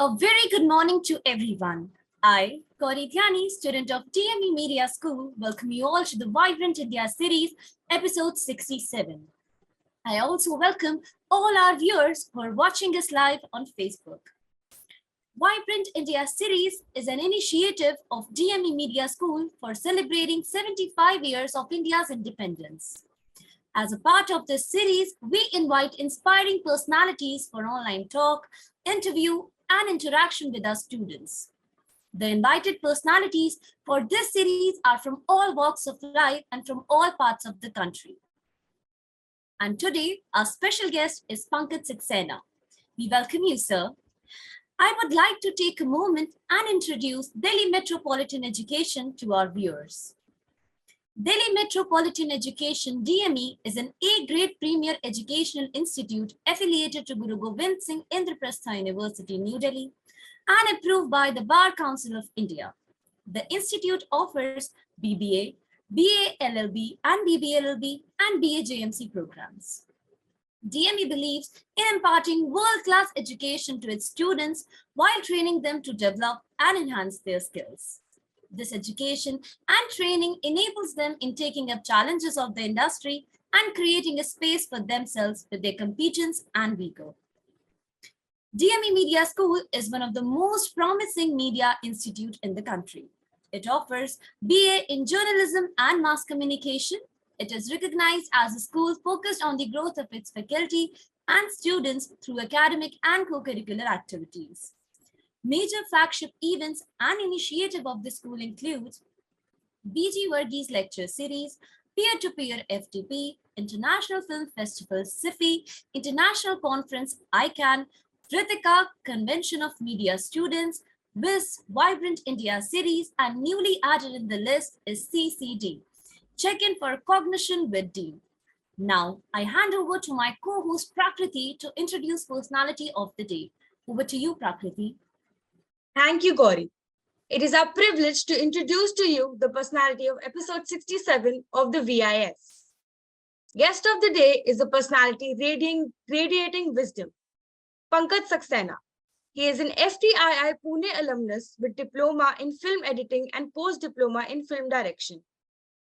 A very good morning to everyone. I, Gauri Dhyani, student of DME Media School, welcome you all to the Vibrant India series, episode 67. I also welcome all our viewers who are watching us live on Facebook. Vibrant India series is an initiative of DME Media School for celebrating 75 years of India's independence. As a part of this series, we invite inspiring personalities for online talk, interview, and interaction with our students. The invited personalities for this series are from all walks of life and from all parts of the country. And today, our special guest is Pankaj Saxena. We welcome you, sir. I would like to take a moment and introduce Delhi Metropolitan Education to our viewers. Delhi Metropolitan Education DME is an A-grade premier educational institute affiliated to Guru Gobind Singh Indraprastha University, New Delhi, and approved by the Bar Council of India. The institute offers BBA, BA LLB, and BB LLB, and BA JMC programs. DME believes in imparting world-class education to its students while training them to develop and enhance their skills. This education and training enables them in taking up challenges of the industry and creating a space for themselves with their competence and vigor. DME Media School is one of the most promising media institute in the country. It offers BA in journalism and mass communication. It is recognized as a school focused on the growth of its faculty and students through academic and co-curricular activities. Major flagship events and initiative of the school includes BG Varghese Lecture Series, Peer-to-Peer FTP, International Film Festival SIFI, International Conference ICANN, Ritika Convention of Media Students, BIS Vibrant India Series, and newly added in the list is CCD, Check-in for Cognition with Dean. Now, I hand over to my co-host Prakriti to introduce personality of the day. Over to you, Prakriti. Thank you, Gauri. It is our privilege to introduce to you the personality of episode 67 of the VIS. Guest of the day is a personality radiating wisdom, Pankaj Saxena. He is an FTII Pune alumnus with diploma in film editing and post-diploma in film direction.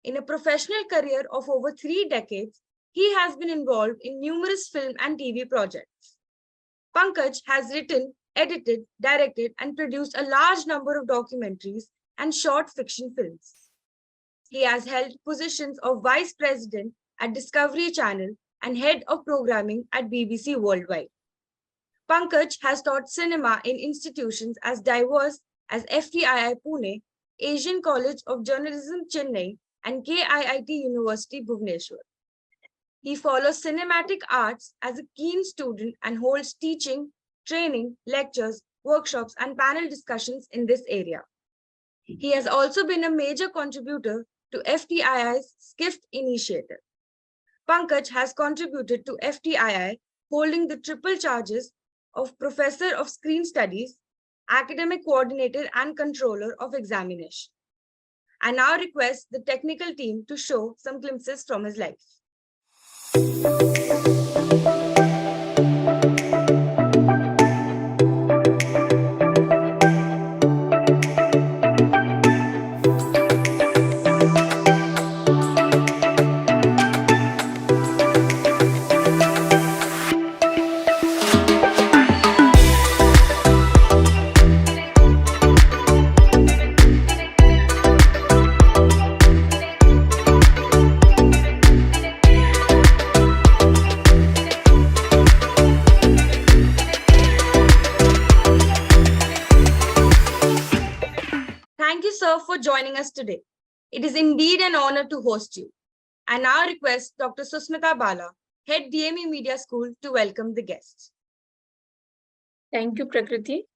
In a professional career of over 3 decades, he has been involved in numerous film and TV projects. Pankaj has written, edited, directed, and produced a large number of documentaries and short fiction films. He has held positions of Vice President at Discovery Channel and Head of Programming at BBC Worldwide. Pankaj has taught cinema in institutions as diverse as FTII Pune, Asian College of Journalism Chennai, and KIIT University Bhubaneswar. He follows cinematic arts as a keen student and holds teaching, training, lectures, workshops, and panel discussions in this area. He has also been a major contributor to FTII's SCIFT initiative. Pankaj has contributed to FTII, holding the triple charges of Professor of Screen Studies, Academic Coordinator, and Controller of Examination. I now request the technical team to show some glimpses from his life. Thank you, sir, for joining us today. It is indeed an honor to host you. I now request Dr. Susmita Bala, Head DME Media School, to welcome the guests. Thank you, Prakriti.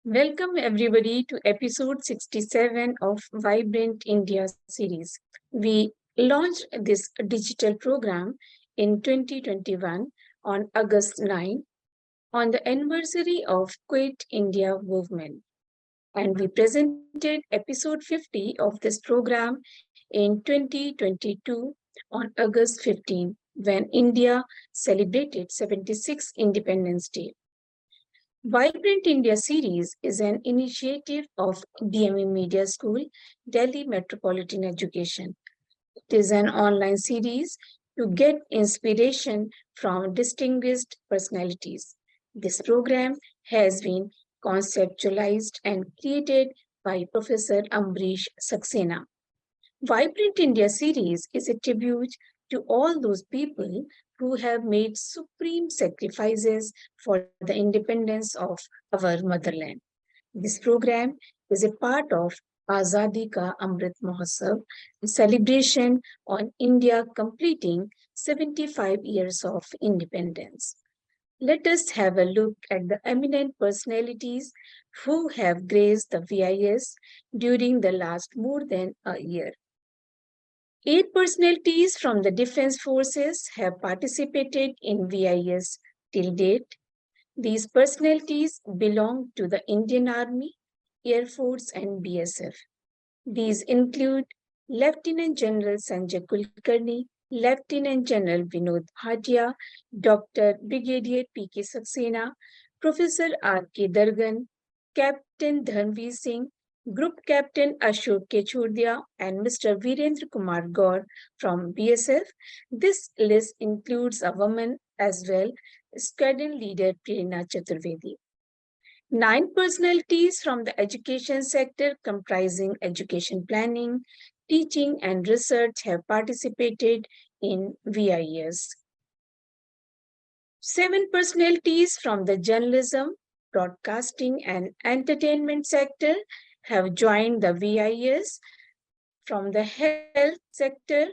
Welcome everybody to episode 67 of Vibrant India series. We launched this digital program in 2021 on August 9 on the anniversary of Quit India movement. And we presented episode 50 of this program in 2022 on August 15 when India celebrated 76th Independence Day. Vibrant India series is an initiative of DME Media School, Delhi Metropolitan Education. It is an online series to get inspiration from distinguished personalities. This program has been conceptualized and created by Professor Ambrish Saxena. Vibrant India series is a tribute to all those people who have made supreme sacrifices for the independence of our motherland. This program is a part of Azadi Ka Amrit Mahotsav, a celebration on India completing 75 years of independence. Let us have a look at the eminent personalities who have graced the VIS during the last more than a year. 8 personalities from the Defense Forces have participated in VIS till date. These personalities belong to the Indian Army, Air Force, and BSF. These include Lieutenant General Sanjay Kulkarni, Lieutenant General Vinod Bhatia, Dr. Brigadier P.K. Saxena, Professor R.K. Dargan, Captain Dhanveer Singh, Group Captain Ashok Kechurdia, and Mr. Virendra Kumar Gaur from BSF. This list includes a woman as well, Squadron Leader Prerna Chaturvedi. 9 personalities from the education sector comprising education planning, teaching, and research have participated in VIS. 7 personalities from the journalism, broadcasting, and entertainment sector have joined the VIS. From the health sector,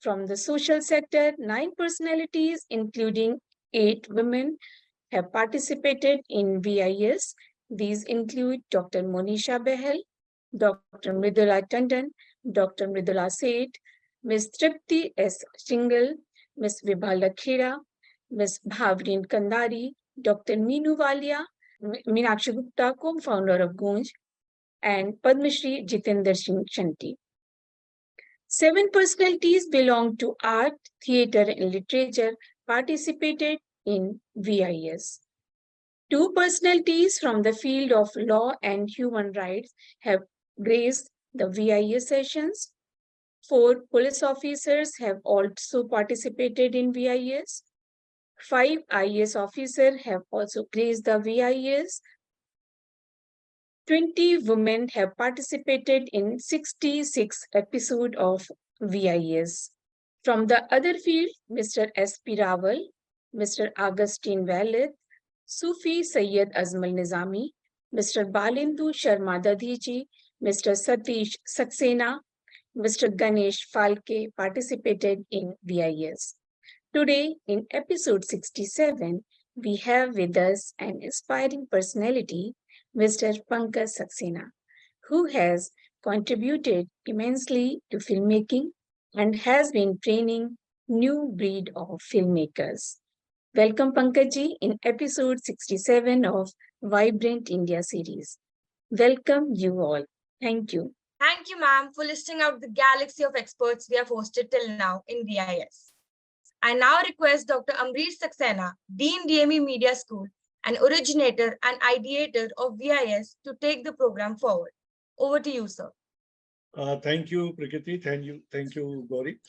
from the social sector, 9 personalities, including 8 women, have participated in VIS. These include Dr. Monisha Behel, Dr. Mridula Tandon, Dr. Mridula Seth, Ms. Tripti S. Shingal, Ms. Vibhala Khera, Ms. Bhavrin Kandari, Dr. Meenu Walia, Meenakshi Gupta, co-founder of Gunj, and Padmashri Jitendra Singh Shanti. 7 personalities belong to art, theatre, and literature participated in VIS. 2 personalities from the field of law and human rights have graced the VIS sessions. 4 police officers have also participated in VIS. 5 IAS officers have also graced the VIS. 20 women have participated in 66 episodes of VIS. From the other field, Mr. S.P. Rawal, Mr. Augustine Walid, Sufi Sayyid Azmal Nizami, Mr. Balindu Sharma Dadhiji, Mr. Satish Saxena, Mr. Ganesh Falke participated in VIS. Today, in episode 67, we have with us an inspiring personality, Mr. Pankaj Saxena, who has contributed immensely to filmmaking and has been training new breed of filmmakers. Welcome Pankajji in episode 67 of Vibrant India series. Welcome you all. Thank you. Thank you, ma'am, for listing out the galaxy of experts we have hosted till now in VIS. I now request Dr. Ambrish Saxena, Dean DME Media School, an originator and ideator of VIS, to take the program forward. Over to you, sir. Thank you, Prakriti. Thank you, Gauri.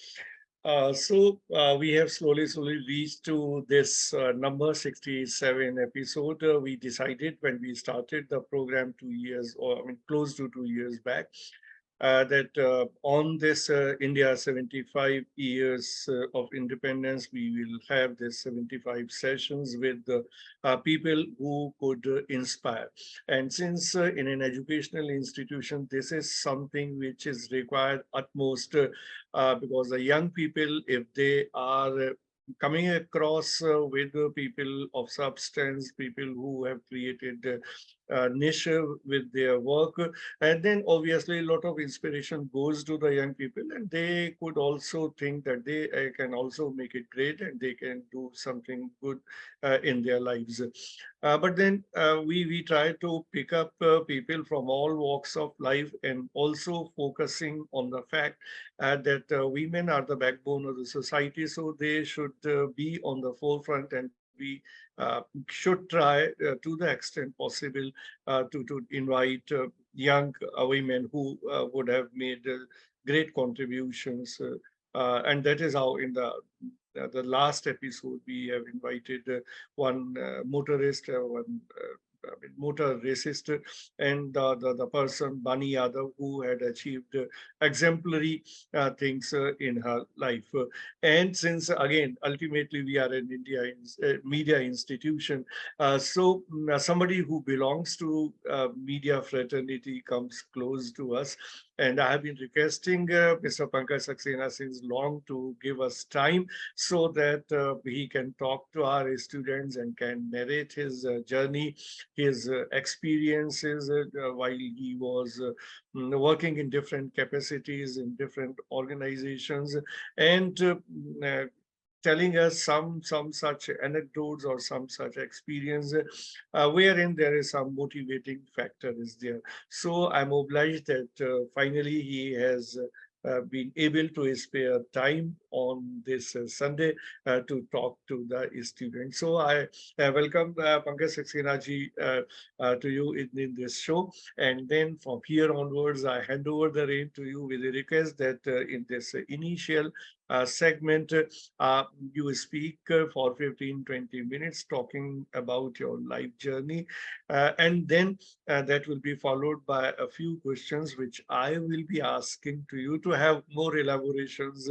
We have slowly reached to this number 67 episode. We decided when we started the program 2 years, or I mean, close to 2 years back, that on this India 75 years of independence, we will have this 75 sessions with people who could inspire. And since in an educational institution, this is something which is required utmost because the young people, if they are coming across with people of substance, people who have created niche with their work, and then obviously a lot of inspiration goes to the young people, and they could also think that they can also make it great and they can do something good in their lives. But then we try to pick up people from all walks of life, and also focusing on the fact that women are the backbone of the society, so they should be on the forefront and we should try to the extent possible to invite young women who would have made great contributions. And that is how in the last episode, we have invited one motorist, one motor racist, and the person, Bani Yadav, who had achieved exemplary things in her life. And since, again, ultimately we are an media institution, so somebody who belongs to media fraternity comes close to us. And I have been requesting Mr. Pankaj Saxena since long to give us time so that he can talk to our students and can narrate his journey, his experiences while he was working in different capacities in different organizations, and telling us some such anecdotes or some such experience wherein there is some motivating factor is there. So I'm obliged that finally he has been able to spare time on this Sunday to talk to the students. So I welcome Pankaj Saxena ji to you in this show. And then from here onwards, I hand over the rein to you with a request that in this initial segment, you speak for 15-20 minutes talking about your life journey. And then that will be followed by a few questions which I will be asking to you to have more elaborations,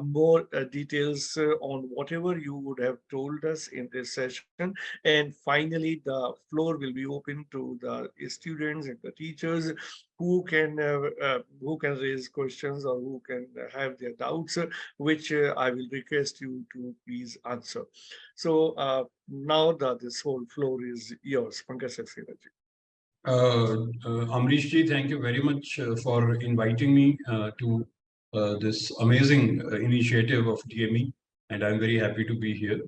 more details on whatever you would have told us in this session. And finally, the floor will be open to the students and the teachers who can raise questions or who can have their doubts, which I will request you to please answer. So now this whole floor is yours, Pankaj Saxena ji. Amrish ji, thank you very much for inviting me to this amazing initiative of DME, and I'm very happy to be here.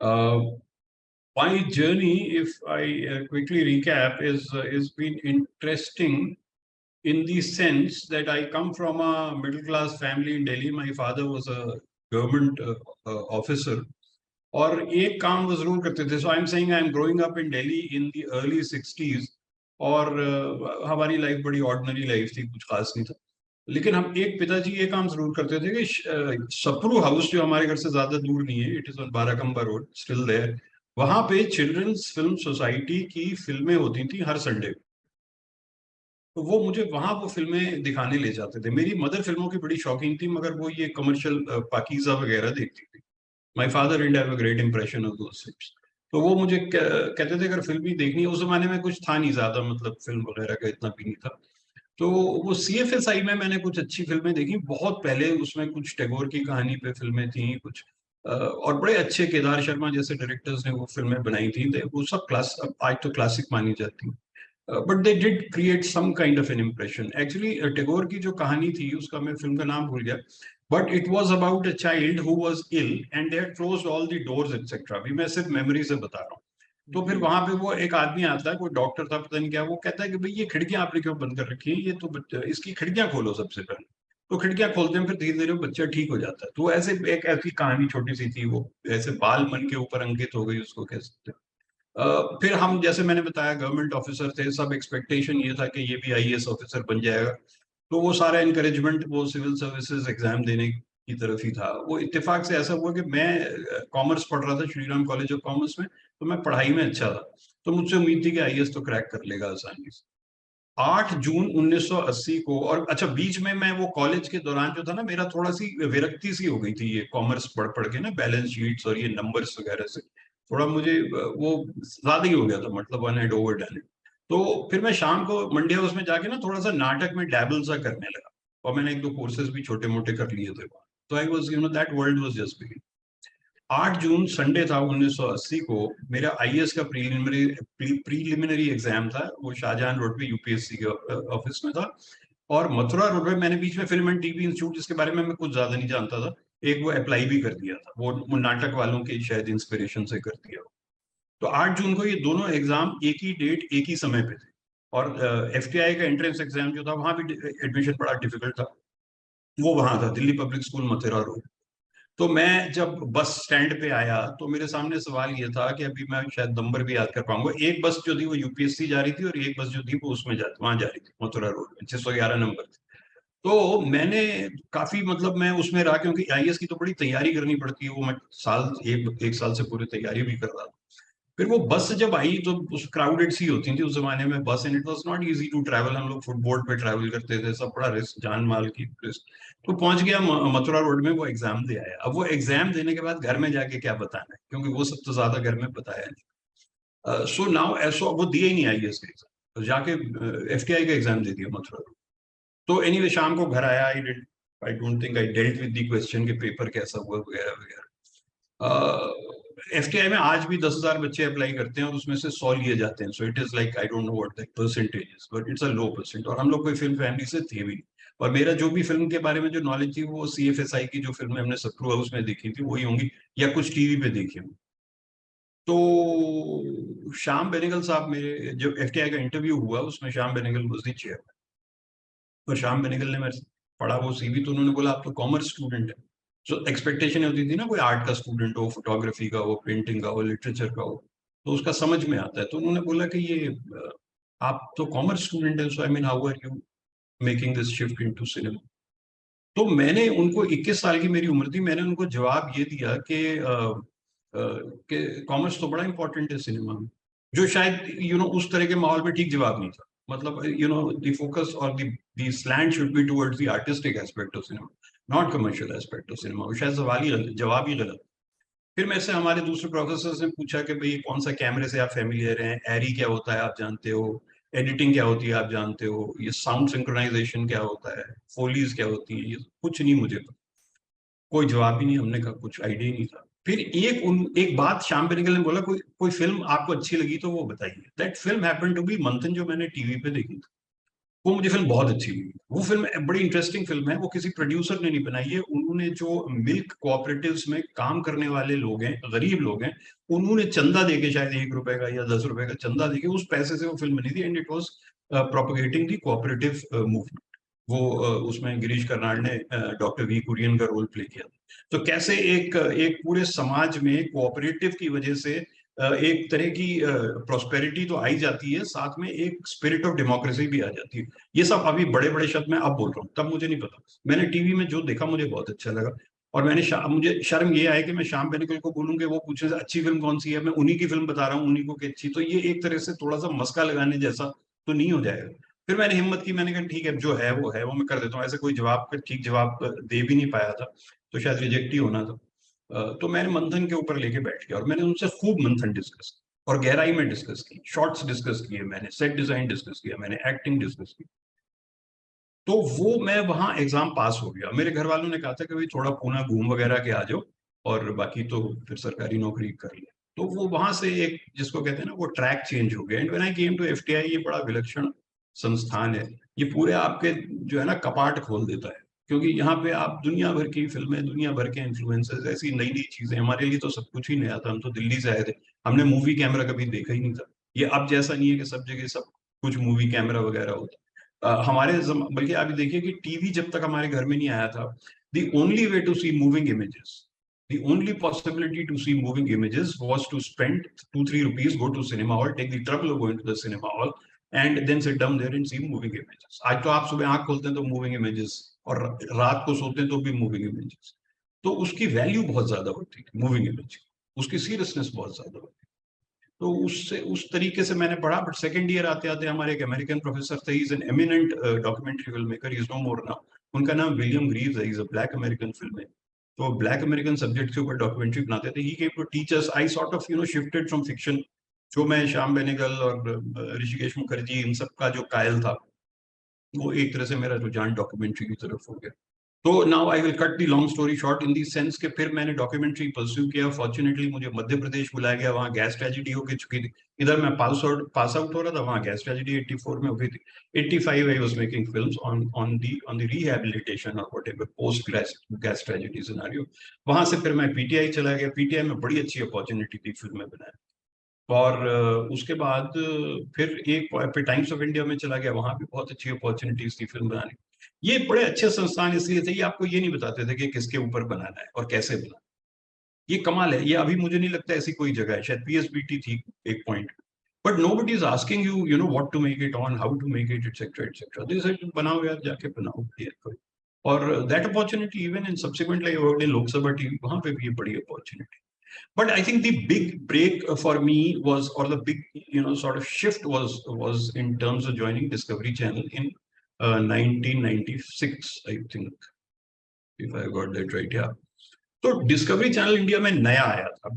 My journey, if I quickly recap, is been interesting in the sense that I come from a middle-class family in Delhi. My father was a government officer. और एक काम वो जरूर करते थे. So I'm saying I'm growing up in Delhi in the early 60s. और हमारी life बड़ी ऑर्डिनरी लाइफ थी, कुछ खास नहीं था. लेकिन हम एक पिताजी ये काम जरूर करते थे कि सप्रू हाउस जो हमारे घर से ज्यादा दूर नहीं है, it is on Barakhamba road, still there, वहां पे चिल्ड्रंस फिल्म सोसाइटी की फिल्में होती थी हर संडे. तो वो मुझे वहां वो फिल्में दिखाने ले जाते थे. मेरी मदर फिल्मों की बड़ी शौकीन थी, मगर वो ये कमर्शियल पाकीज़ा वगैरह देखती थी. My father didn't have a great impression of those films. तो वो मुझे कहते थे अगर फिल्म भी देखनी है, उस जमाने में कुछ था नहीं ज्यादा, मतलब फिल्म वगैरह का इतना भी नहीं था. तो वो CFSI में मैंने कुछ अच्छी फिल्में देखी बहुत पहले. उसमें कुछ टैगोर की कहानी पे फिल्में थी, कुछ और बड़े अच्छे केदार शर्मा जैसे डायरेक्टर्स ने वो फिल्में बनाई थी. वो सब क्लास आज तो क्लासिक मानी जाती. But they did create some kind of an impression. Actually Tagore की जो कहानी थी, उसका मैं फिल्म का नाम भूल गया, but it was about a child who was ill and they had closed all the doors etcetera. भी मैं सिर्फ मेमोरी से बता रहा हूँ. तो फिर वहां पे वो एक आदमी आता है, कोई डॉक्टर था पता नहीं क्या, वो कहता है कि भाई ये खिड़कियां आपने क्यों बंद कर रखी है, ये तो इसकी खिड़कियां खोलो सबसे पहले. तो खिड़कियां खोलते हैं, फिर धीरे धीरे बच्चा ठीक हो जाता है. तो ऐसे एक ऐसी कहानी छोटी सी थी, वो ऐसे बाल मन के ऊपर अंकित हो गई, उसको कह सकते हैं. फिर हम, जैसे मैंने बताया, गवर्नमेंट ऑफिसर थे, सब एक्सपेक्टेशन ये था कि ये भी IAS ऑफिसर बन जाएगा. तो वो सारा एनकरेजमेंट वो सिविल सर्विसेज एग्जाम देने की तरफ ही था. वो इत्तेफाक से ऐसा हुआ कि मैं कॉमर्स पढ़ रहा था श्रीराम कॉलेज ऑफ कॉमर्स में, तो मैं पढ़ाई में अच्छा था. तो मुझसे उम्मीद थी कि IAS तो क्रैक कर लेगा आसानी से. 8 जून 1980 को, और अच्छा बीच में मैं वो कॉलेज के दौरान जो था ना, मेरा थोड़ा सी विरक्ति सी हो गई थी ये कॉमर्स पढ़ पढ़ के ना, बैलेंस शीट्स और ये नंबर्स वगैरह से थोड़ा मुझे वो ज्यादा ही हो गया था, मतलब वन हैड ओवरडन इट. तो फिर मैं शाम को मंडे हाउस में जाके ना थोड़ा सा नाटक में डैबल सा करने लगा, और मैंने 1-2 कोर्सेज भी छोटे मोटे कर लिए थे. तो I was, you know, that world was just beginning. 8 June Sunday था 1980 को, मेरा IAS का प्रीलिमिनरी एग्जाम था. वो शाहजहां रोड पे UPSC के ऑफिस में था. और मथुरा रोड पे मैंने बीच में फिल्म एंड TV इंस्टीट्यूट, जिसके बारे में मैं कुछ ज्यादा नहीं जानता था, एक वो अप्लाई भी कर दिया था. वो नाटक वालों के शायद इंस्पिरेशन से कर दिया. तो 8 जून को ये दोनों एग्जाम एक ही डेट एक ही समय पे थे. और FTI का एंट्रेंस एग्जाम जो था, वहां भी एडमिशन बड़ा डिफिकल्ट था. वो वहां था, Delhi public school, Mathura road. तो मैं जब बस स्टैंड पे आया तो मेरे सामने सवाल ये था कि अभी मैं शायद नंबर भी याद कर पाऊंगा, एक बस जो थी वो यूपीएससी जा रही थी और एक बस जो थी वो उसमें वहां जा रही थी, मथुरा रोड में 611 नंबर थी। तो मैंने काफी मतलब मैं उसमें रहा, क्योंकि आईएएस की तो बड़ी तैयारी करनी पड़ती है, वो मैं एक साल से पूरी तैयारी भी कर रहा था। फिर वो बस जब आई तो उस क्राउडेड सी होती थी उस जमाने में bus, and it was not easy to travel. हम लोग फुटबोर्ड पे ट्रैवल करते थे, सब बड़ा रिस्क, जान माल की रिस्क। तो पहुंच गया मथुरा रोड में, वो एग्जाम दे आया। अब वो एग्जाम देने के बाद घर में जाके क्या बताना है, क्योंकि वो सब तो ज्यादा घर में बताया नहीं। सो नाउ ऐसा वो दिया ही नहीं आईएएस का एग्जाम, तो जाके एफटीआई का एग्जाम दे दिया मथुरा रोड। तो एनीवे शाम को घर आया, I don't think I dealt with the question के पेपर कैसा हुआ वगैरह वगैरह। एफटीआई में आज भी 10,000 बच्चे अप्लाई करते हैं और उसमें से 100 लिए जाते हैं। सो it is like I don't know what the percentage is, but it's a low percent. और हम लोग कोई फिल्म फैमिली से थे भी, और मेरा जो भी फिल्म के बारे में जो नॉलेज थी वो सीएफएसआई की जो फिल्म हमने सप्रू हाउस में देखी थी वही होंगी, या कुछ टीवी पे देखी होंगी। तो श्याम बेनेगल साहब, मेरे जो एफटीआई का इंटरव्यू हुआ उसमें Shyam Benegal was the chairman. तो श्याम बेनेगल ने मेरे पढ़ा वो सीवी, तो उन्होंने बोला आप तो कॉमर्स स्टूडेंट है। तो एक्सपेक्टेशन होती थी ना कोई आर्ट का स्टूडेंट हो, फोटोग्राफी का हो, पेंटिंग का हो, लिटरेचर का हो, तो उसका समझ में आता है। तो उन्होंने बोला कि ये आप तो कॉमर्स स्टूडेंट है, so I mean how are you making this shift into cinema. तो मैंने उनको 21 साल की मेरी उम्र थी, मैंने उनको जवाब ये दिया कि कॉमर्स तो बड़ा इंपॉर्टेंट है सिनेमा में, जो शायद उस तरह के माहौल में ठीक जवाब नहीं था। मतलब द फोकस और the slant should be towards the artistic aspect of cinema, not commercial aspect of cinema. शायद सवाल ही गलत, जवाब ही गलत। फिर मेरे से हमारे दूसरे प्रोफेसर ने पूछा कि भाई कौन सा कैमरे से आप फेमिलियर हैं, एरी क्या होता है आप जानते हो, एडिटिंग क्या होती है आप जानते हो, ये साउंड सिंक्रोनाइजेशन क्या होता है, फोलीज क्या होती है, ये कुछ नहीं मुझे पता। कोई जवाब ही नहीं, हमने कहा कुछ आइडिया ही नहीं था। फिर एक बात श्याम बेनेगल ने बोला, कोई कोई फिल्म आपको अच्छी लगी तो वो बताइए। That film happened to be Manthan, जो मैंने टीवी पे देखी थी। वो मुझे फिल्म बहुत अच्छी लगी। वो फिल्म बड़ी इंटरेस्टिंग फिल्म है, वो किसी प्रोड्यूसर ने नहीं बनाई है। उन्होंने जो मिल्क कोऑपरेटिव्स में काम करने वाले लोग हैं, गरीब लोग हैं, उन्होंने चंदा देके, शायद 1 रुपए का या 10 रुपए का चंदा देके उस पैसे से वो फिल्म बनी थी, and it was propagating the cooperative movement. वो उसमें गिरीश कर्नाड ने डॉक्टर वी कुरियन का रोल प्ले किया था। तो कैसे एक एक पूरे समाज में कोऑपरेटिव की वजह से एक तरह की प्रोस्पेरिटी तो आई जाती है, साथ में एक स्पिरिट ऑफ डेमोक्रेसी भी आ जाती है। ये सब अभी बड़े बड़े शब्द मैं अब बोल रहा हूँ, तब मुझे नहीं पता। मैंने टीवी में जो देखा मुझे बहुत अच्छा लगा, और मुझे शर्म ये आया कि मैं श्याम बेनेगल को बोलूँ कि वो पूछे अच्छी फिल्म कौन सी है, मैं उन्हीं की फिल्म बता रहा हूँ, उन्हीं को कि अच्छी। तो ये एक तरह से थोड़ा सा मस्का लगाने जैसा तो नहीं हो जाएगा। फिर मैंने हिम्मत की, मैंने कहा ठीक है, जो है वो मैं कर देता हूँ। ऐसे कोई जवाब का ठीक जवाब दे भी नहीं पाया था, तो शायद रिजेक्ट ही होना था। तो मैंने मंथन के ऊपर लेके बैठ गया और मैंने उनसे खूब मंथन डिस्कस और गहराई में डिस्कस की, शॉर्ट्स डिस्कस किए, मैंने सेट डिजाइन डिस्कस किया, मैंने एक्टिंग डिस्कस की। तो वो मैं वहां एग्जाम पास हो गया। मेरे घर वालों ने कहा था कि भाई थोड़ा पूना घूम वगैरह के आ जाओ और बाकी तो फिर सरकारी नौकरी कर ले। तो वो वहां से एक, जिसको कहते हैं ना, वो ट्रैक चेंज हो गया। And when I came to FTI, ये बड़ा विलक्षण संस्थान है। ये पूरे आपके जो है ना कपाट खोल देता है, क्योंकि यहाँ पे आप दुनिया भर की फिल्में, दुनिया भर के इन्फ्लुएंसर्स, ऐसी नई नई चीजें। हमारे लिए तो सब कुछ ही नया था, हम तो दिल्ली से आए थे, हमने मूवी कैमरा कभी देखा ही नहीं था। ये अब जैसा नहीं है कि सब जगह सब कुछ मूवी कैमरा वगैरह होता। बल्कि आप देखिए कि टीवी जब तक हमारे घर में नहीं आया था, the only way to see moving images, the only possibility to see moving images was to spend 2-3 rupees, go to cinema hall, take the trouble of going to the cinema hall, and then sit down there and see moving images. आज तो आप सुबह आंख खोलते हैं तो moving images, और रात को सोते हैं तो भी moving images। तो उसकी वैल्यू बहुत ज्यादा होती है मूविंग इमेज, उसकी सीरियसनेस बहुत ज्यादा होती है। तो उससे उस तरीके से मैंने पढ़ा। बट सेकंड ईयर आते आते हमारे एक अमेरिकन प्रोफेसर थे, he is an eminent documentary film maker, he is no more now. उनका नाम विलियम ग्रीव्स है, he is a black American film maker. तो ब्लैक अमेरिकन सब्जेक्ट के ऊपर डॉक्यूमेंट्री बनाते थे। He came to teach us. I sort of shifted from fiction, जो मैं श्याम बेनेगल और ऋषिकेश मुखर्जी इन सब का जो कायल था, वो एक तरह से मेरा रुझान डॉक्यूमेंट्री की तरफ हो गया। तो now I will cut the long story short in the sense के फिर मैंने डॉक्यूमेंट्री परस्यू किया। फॉर्चुनेटली मुझे मध्य प्रदेश बुलाया गया, वहाँ गैस ट्रेजेडी हो चुकी थी। इधर मैं पास आउट हो रहा था, वहाँ गैस ट्रेजेडी 84 में हो गई थी। 85 I was making films on the rehabilitation और whatever post gas tragedy scenario. वहां से फिर मैं पीटीआई चला गया। पीटीआई में बड़ी अच्छी अपॉर्चुनिटी थी फिल्में बनाने। और उसके बाद फिर टाइम्स ऑफ इंडिया में चला गया, वहां भी बहुत अच्छी अपॉर्चुनिटीज थी फिल्म बनाने। ये बड़े अच्छे संस्थान इसलिए थे, ये आपको ये नहीं बताते थे कि किसके ऊपर बनाना है और कैसे बनाना है। ये कमाल है, ये अभी मुझे नहीं लगता ऐसी कोई जगह है, शायद पीएसबीटी थी एक point, but nobody is asking you you know what to make it on, how to make it, etcetera this is बनाओ यार, जाके बनाओ। और that opportunity even in subsequently I worked in Lok Sabha TV, वहां पे भी ये बड़ी opportunity. But I think the big break for me was, or the big, sort of shift was in terms of joining Discovery Channel in 1996, I think, if I got that right, yeah. तो discovery channel India में नया आया था। अब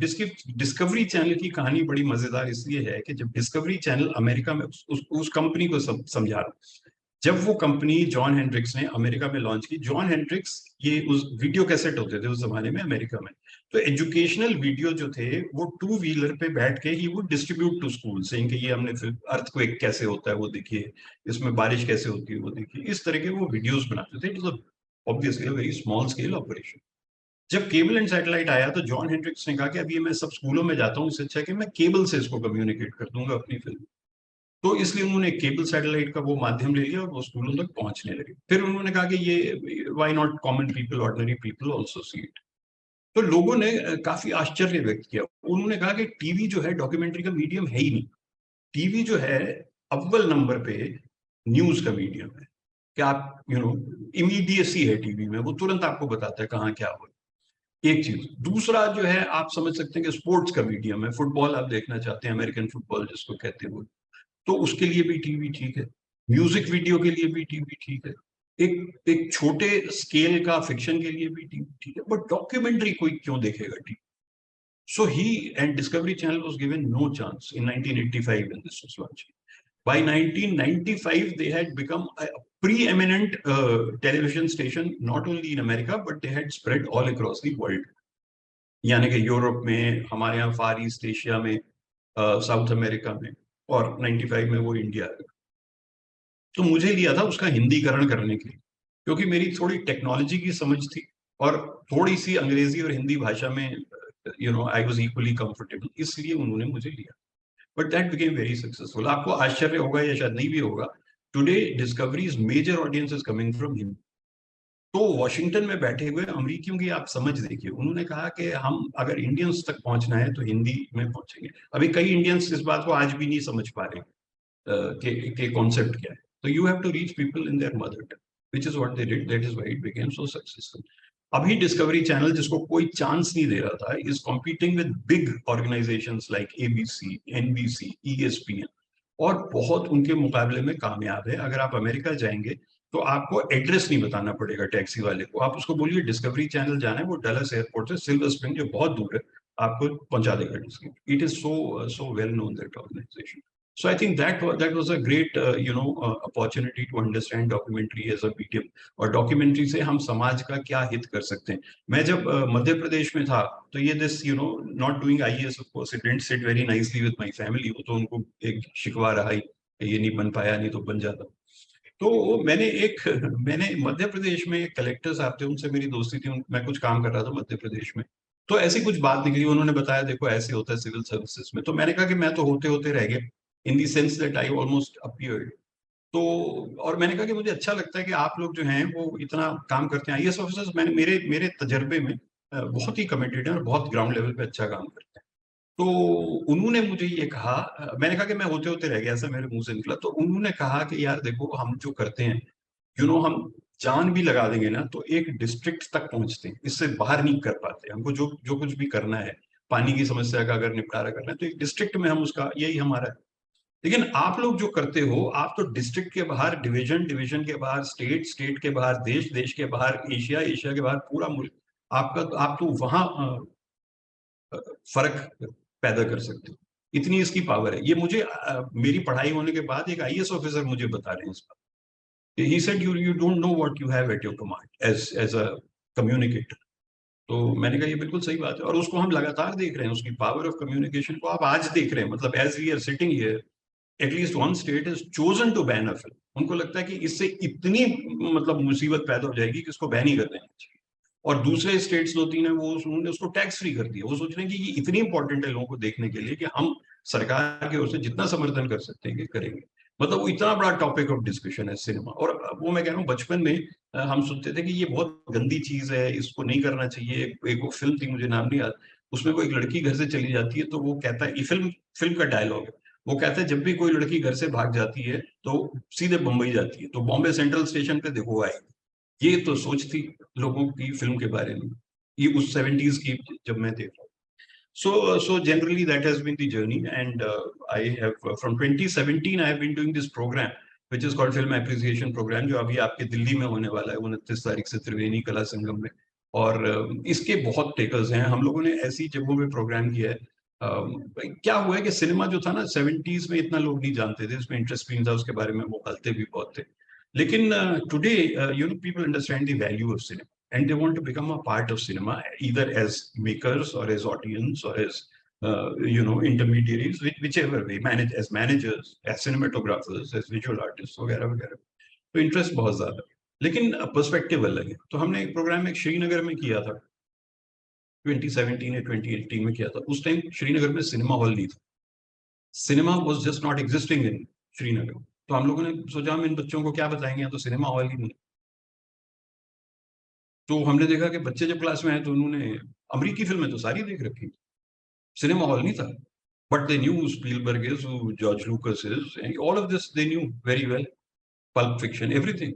discovery channel की कहानी बड़ी मजेदार इसलिए है कि जब डिस्कवरी चैनल अमेरिका में उस कंपनी को समझा रहा, जब वो कंपनी जॉन हेंड्रिक्स ने अमेरिका में लॉन्च की, जॉन हेंड्रिक्स ये उस वीडियो कैसेट होते थे उस जमाने में अमेरिका में, तो एजुकेशनल वीडियो जो थे वो 2 व्हीलर पे बैठ के ही वो डिस्ट्रीब्यूट टू स्कूल, सेइंग कि ये हमने फिर अर्थक्वेक कैसे होता है वो देखिए, इसमें बारिश कैसे होती है वो देखिए, इस तरह के वो वीडियोस बनाते थे। It was obviously a very small scale operation. जब केबल एंड सैटेलाइट आया तो जॉन हेंड्रिक्स ने कहा कि अभी मैं सब स्कूलों में जाता हूँ, इससे अच्छा है कि मैं केबल से इसको कम्युनिकेट कर दूंगा अपनी फिल्म। तो इसलिए उन्होंने केबल सैटेलाइट का वो माध्यम ले लिया और वो स्कूलों तक पहुंचने लगे। फिर उन्होंने कहा कि ये why not common people, ordinary people also see it. तो लोगों ने काफी आश्चर्य व्यक्त किया। उन्होंने कहा कि टीवी जो है डॉक्यूमेंट्री का मीडियम है ही नहीं, टीवी जो है अव्वल नंबर पे न्यूज का मीडियम है। कि आप इमीडिएसी है टीवी में, वो तुरंत आपको बताता है कहाँ क्या हो। एक चीज, दूसरा जो है आप समझ सकते हैं कि स्पोर्ट्स का मीडियम है, फुटबॉल आप देखना चाहते हैं, अमेरिकन फुटबॉल जिसको कहते हैं वो, तो उसके लिए भी टीवी ठीक है, म्यूजिक वीडियो के लिए भी टीवी ठीक है, एक छोटे स्केल का फिक्शन के लिए भी टीवी ठीक है, बट डॉक्यूमेंट्री कोई क्यों देखेगा TV? So he and Discovery Channel was given no chance in 1985 when this was launched. By 1995, they had become a preeminent television station, not only in America, but they had spread all across the world. यानी कि Europe में, हमारे यहाँ फार east Asia में, south America में, और 95 में वो इंडिया आ गया। तो मुझे लिया था उसका हिंदीकरण करने के लिए, क्योंकि मेरी थोड़ी टेक्नोलॉजी की समझ थी और थोड़ी सी अंग्रेजी और हिंदी भाषा में आई वाज इक्वली कंफर्टेबल, इसलिए उन्होंने मुझे लिया। But that became very successful. आपको आश्चर्य होगा या शायद नहीं भी होगा, today Discovery's major audience is coming from Hindi. तो वॉशिंगटन में बैठे हुए अमेरिकियों की आप समझ देखिए, उन्होंने कहा कि हम अगर इंडियंस तक पहुंचना है तो हिंदी में पहुंचेंगे। अभी कई इंडियंस इस बात को आज भी नहीं समझ पा रहे कि कॉन्सेप्ट क्या है। तो you have to reach people in their mother tongue, which is what they did, that is why it became so successful. अभी डिस्कवरी चैनल, जिसको कोई चांस नहीं दे रहा था, is competing with big organisations like ABC, NBC, ESPN, और बहुत उनके मुकाबले में कामयाब है। अगर आप अमेरिका जाएंगे तो आपको एड्रेस नहीं बताना पड़ेगा टैक्सी वाले को, आप उसको बोलिए डिस्कवरी चैनल जाना है, वो डलस एयरपोर्ट से सिल्वर स्प्रिंग, जो बहुत दूर है, आपको पहुंचा देगा। It is so well known that organisation. So I think that was a great opportunity to understand documentary as a medium, और डॉक्यूमेंट्री से हम समाज का क्या हित कर सकते हैं। मैं जब मध्य प्रदेश में था तो ये this not doing IAS, of course it didn't sit very nicely with my family, वो तो उनको एक शिकवा रहा ही, ये नहीं बन पाया, नहीं तो बन जाता। तो मैंने मध्य प्रदेश में कलेक्टर साहब थे, उनसे मेरी दोस्ती थी, मैं कुछ काम कर रहा था मध्य प्रदेश में, तो ऐसी कुछ बात निकली, उन्होंने बताया देखो ऐसे होता है सिविल सर्विसेज में। तो मैंने कहा कि मैं तो होते होते रह गया, in the sense that I almost appeared. तो और मैंने कहा कि मुझे अच्छा लगता है कि आप लोग जो हैं वो इतना काम करते हैं। आईएएस ऑफिसर्स मेरे तजर्बे में बहुत ही कमिटेड हैं और बहुत ग्राउंड लेवल पे अच्छा काम करते हैं। तो उन्होंने मुझे ये कहा, मैंने कहा कि मैं होते होते रह गया, ऐसा मेरे मुंह से निकला। तो उन्होंने कहा कि यार देखो, हम जो करते हैं हम जान भी लगा देंगे ना तो एक डिस्ट्रिक्ट तक पहुंचते हैं, इससे बाहर नहीं कर पाते। हमको जो कुछ भी करना है, पानी की समस्या का अगर निपटारा करना है तो एक डिस्ट्रिक्ट में हम उसका, यही हमारा है। लेकिन आप लोग जो करते हो, आप तो डिस्ट्रिक्ट के बाहर, डिवीजन के बाहर, स्टेट के बाहर, देश के बाहर, एशिया के बाहर, पूरा मुल्क आप तो वहां फर्क पैदा कर सकते हो। इतनी इसकी पावर है। ये मुझे मेरी पढ़ाई होने के बाद एक आईएएस ऑफिसर मुझे बता रहे हैं इस बात। He said you don't know what you have at your command as a communicator. तो मैंने कहा ये बिल्कुल सही बात है, और उसको हम लगातार देख रहे हैं, उसकी पावर ऑफ कम्युनिकेशन को आप आज देख रहे हैं। मतलब as we are sitting here, at least one state is chosen to ban a film. उनको लगता है कि इससे इतनी मतलब मुसीबत पैदा हो जाएगी कि इसको बैन ही कर देना चाहिए, और दूसरे स्टेट्स 2-3 है वो उन्होंने उसको टैक्स फ्री कर दिया। वो सोच रहे हैं कि ये इतनी इंपॉर्टेंट है लोगों को देखने के लिए कि हम सरकार की ओर से जितना समर्थन कर सकते हैं कि करेंगे। मतलब वो इतना बड़ा टॉपिक ऑफ डिस्कशन है सिनेमा। और वो मैं कह रहा हूँ बचपन में हम सुनते थे कि ये बहुत गंदी चीज है, इसको नहीं करना चाहिए। एक वो फिल्म थी, मुझे नाम नहीं याद, उसमें कोई एक लड़की घर से चली जाती है तो वो कहता है, ये फिल्म का डायलॉग है, वो कहता है जब भी कोई लड़की घर से भाग जाती है तो सीधे बम्बई जाती है, तो बॉम्बे सेंट्रल स्टेशन पे देखो आएगी। ये तो सोच थी लोगों की फिल्म के बारे में, ये उस 70s की जब मैं देख रहा हूँ। So generally that has been the journey, and I have from 2017 I have been doing this program which is called Film Appreciation Program, जो अभी आपके दिल्ली में होने वाला है 29 तारीख से त्रिवेणी कला संगम में। और इसके बहुत टेकर्स हैं। हम लोगों ने ऐसी जगहों पे प्रोग्राम किया है। क्या हुआ है कि सिनेमा जो था ना 70s में इतना लोग नहीं जानते थे, इसमें इंटरेस्ट भी नहीं था उसके बारे में, वो बोलते भी बहुत थे। लेकिन today you know people understand the value of cinema and they want to become a part of cinema, either as makers or as audience or as you know intermediaries, whichever way, as managers, as cinematographers, as visual artists वगैरह वगैरह। तो interest बहुत ज्यादा है, लेकिन perspective अलग है। तो हमने एक प्रोग्राम एक श्रीनगर में किया था 2017 या 2018 में किया था। उस टाइम श्रीनगर में सिनेमा हॉल नहीं था, cinema was just not existing in Srinagar. तो हम लोगों ने सोचा हम इन बच्चों को क्या बताएंगे, यहाँ तो सिनेमा हॉल ही नहीं। तो हमने देखा कि बच्चे जब क्लास में आए तो उन्होंने अमेरिकी फिल्में तो सारी देख रखी, सिनेमा हॉल नहीं था, but they knew Spielberg is, George लूकस is, all of this they knew very well, pulp fiction, everything.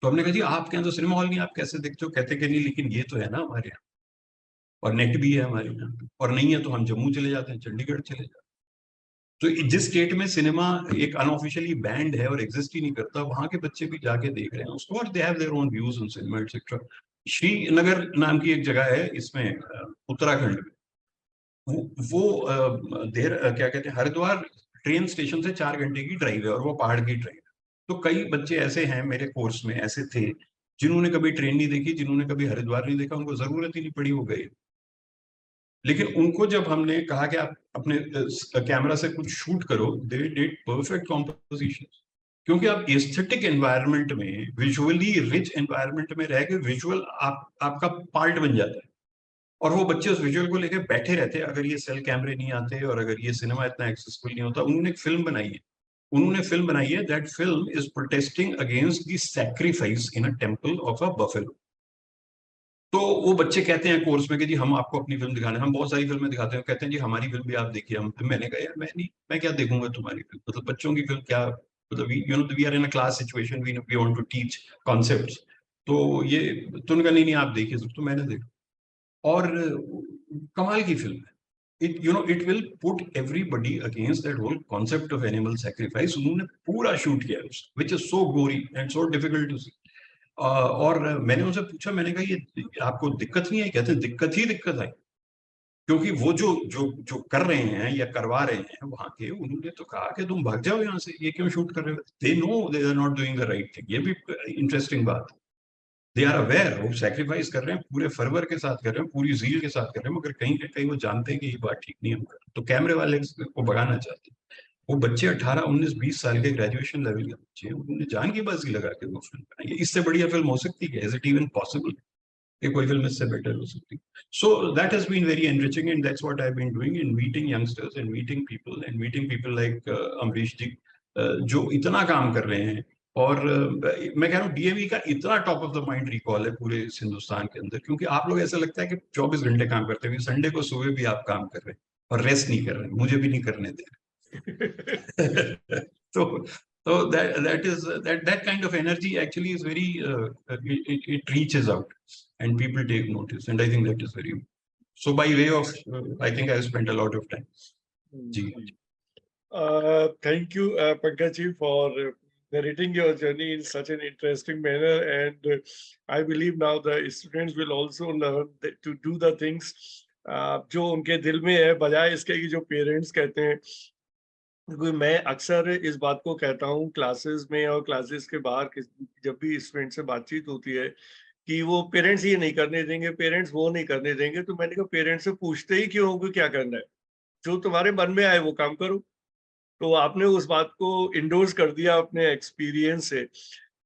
तो हमने कहा जी आपके यहाँ तो सिनेमा हॉल नहीं, आप कैसे देखते हो? कहते कि नहीं लेकिन ये तो है ना हमारे यहाँ, और नेट भी है हमारे यहाँ, और नहीं है तो हम जम्मू चले जाते हैं, चंडीगढ़ चले जाते हैं। तो जिस स्टेट में सिनेमा एक अनऑफिशियली बैंड है और एग्जिस्ट ही नहीं करता, वहां के बच्चे भी जाके देख रहे हैं उसको, और they have their own views on cinema etcetera. Srinagar नाम की एक जगह है इसमें उत्तराखंड में, वो देर क्या कहते हैं, हरिद्वार ट्रेन स्टेशन से 4 घंटे की ड्राइव है, और वो पहाड़ की ड्राइव है। तो कई बच्चे ऐसे हैं मेरे कोर्स में, ऐसे थे जिन्होंने कभी ट्रेन नहीं देखी, जिन्होंने कभी हरिद्वार नहीं देखा, उनको जरूरत ही नहीं पड़ी, वो गए। लेकिन उनको जब हमने कहा कि आप अपने कैमरा से कुछ शूट करो, दे डिड परफेक्ट कॉम्पोजिशन। क्योंकि आप एस्थेटिक एनवायरनमेंट में, विजुअली रिच एनवायरनमेंट में रह के विजुअल आपका पार्ट बन जाता है, और वो बच्चे उस विजुअल को लेकर बैठे रहते हैं। अगर ये सेल कैमरे नहीं आते और अगर ये सिनेमा इतना एक्सेसिबल नहीं होता, उन्होंने एक फिल्म बनाई है, that film is protesting against the sacrifice in a temple of a buffalo. तो वो बच्चे कहते हैं कोर्स में कि जी हम आपको अपनी फिल्म दिखाने, हम बहुत सारी फिल्में दिखाते हैं, कहते हैं जी हमारी फिल्म भी आप देखिए। हम, मैंने कहा यार मैं क्या देखूंगा तुम्हारी फिल्म, मतलब बच्चों की फिल्म क्या, मतलब you know we are in a class situation, we want to teach concepts. तो ये तो उनका नहीं आप देखिए, तो मैंने देखा, और कमाल की फिल्म है। It will put everybody against that whole concept of animal sacrifice. उन्होंने पूरा शूट किया है उसको, which is so gory and so difficult to see. और मैंने उनसे पूछा, मैंने कहा ये आपको दिक्कत नहीं आई? कहते हैं दिक्कत आई, क्योंकि वो जो कर रहे हैं या करवा रहे हैं वहां के, उन्होंने तो कहा कि तुम भाग जाओ यहाँ से, ये क्यों शूट कर रहे हो? They know they are not doing the right thing. ये भी इंटरेस्टिंग बात है, दे आर अवेयर, वो सैक्रिफाइस कर रहे हैं, पूरे फर्वर के साथ कर रहे हैं, पूरी जील के साथ कर रहे हैं, मगर कहीं ना कहीं वो जानते हैं कि ये बात ठीक नहीं है, हम कर, तो कैमरे वाले को भगाना चाहते हैं। वो बच्चे 18, 19, 20 साल के ग्रेजुएशन लेवल के बच्चे, उन्होंने जान की बाजी लगा के वो फिल्म बनाई। इससे बढ़िया फिल्म हो सकती है? इज इट इवन पॉसिबल कि कोई फिल्म इससे बेटर हो सकती? So that has been very enriching, and that's what I have been doing in meeting youngsters and meeting people like Amrish ji, जो इतना काम कर रहे हैं। और मैं कह रहा हूँ डीएवी का इतना top of the mind recall है पूरे हिंदुस्तान के अंदर, क्योंकि आप लोग ऐसा लगता है कि 24 घंटे काम करते हैं, संडे को सुबह भी आप काम कर रहे हैं और रेस्ट नहीं कर रहे हैं, मुझे भी नहीं करने दे रहे। so that kind of energy actually is very it reaches out and people take notice, and I think that is very, so by way of I think I have spent a lot of time. Thank you, Pankaj ji, for narrating your journey in such an interesting manner, and I believe now the students will also learn to do the things जो उनके दिल में है, बजाय इसके कि जो parents कहते हैं। क्योंकि मैं अक्सर इस बात को कहता हूँ क्लासेस में और क्लासेस के बाहर, जब भी स्टूडेंट से बातचीत होती है कि वो पेरेंट्स ये नहीं करने देंगे, पेरेंट्स वो नहीं करने देंगे, तो मैंने कहा पेरेंट्स से पूछते ही क्यों होंगे क्या करना है, जो तुम्हारे मन में आए वो काम करो। तो आपने उस बात को इंडोर्स कर दिया अपने एक्सपीरियंस से।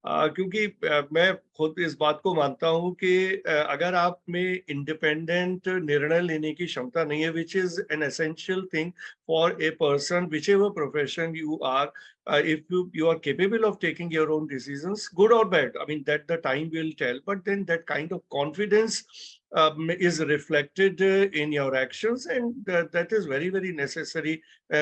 क्योंकि मैं खुद इस बात को मानता हूँ कि अगर आप में इंडिपेंडेंट निर्णय लेने की क्षमता नहीं है, which is an essential thing for a person, whichever profession you are, if you are capable of taking your own decisions, good or bad, I mean that the time will tell, but then that kind of confidence is reflected in your actions, and that is very very necessary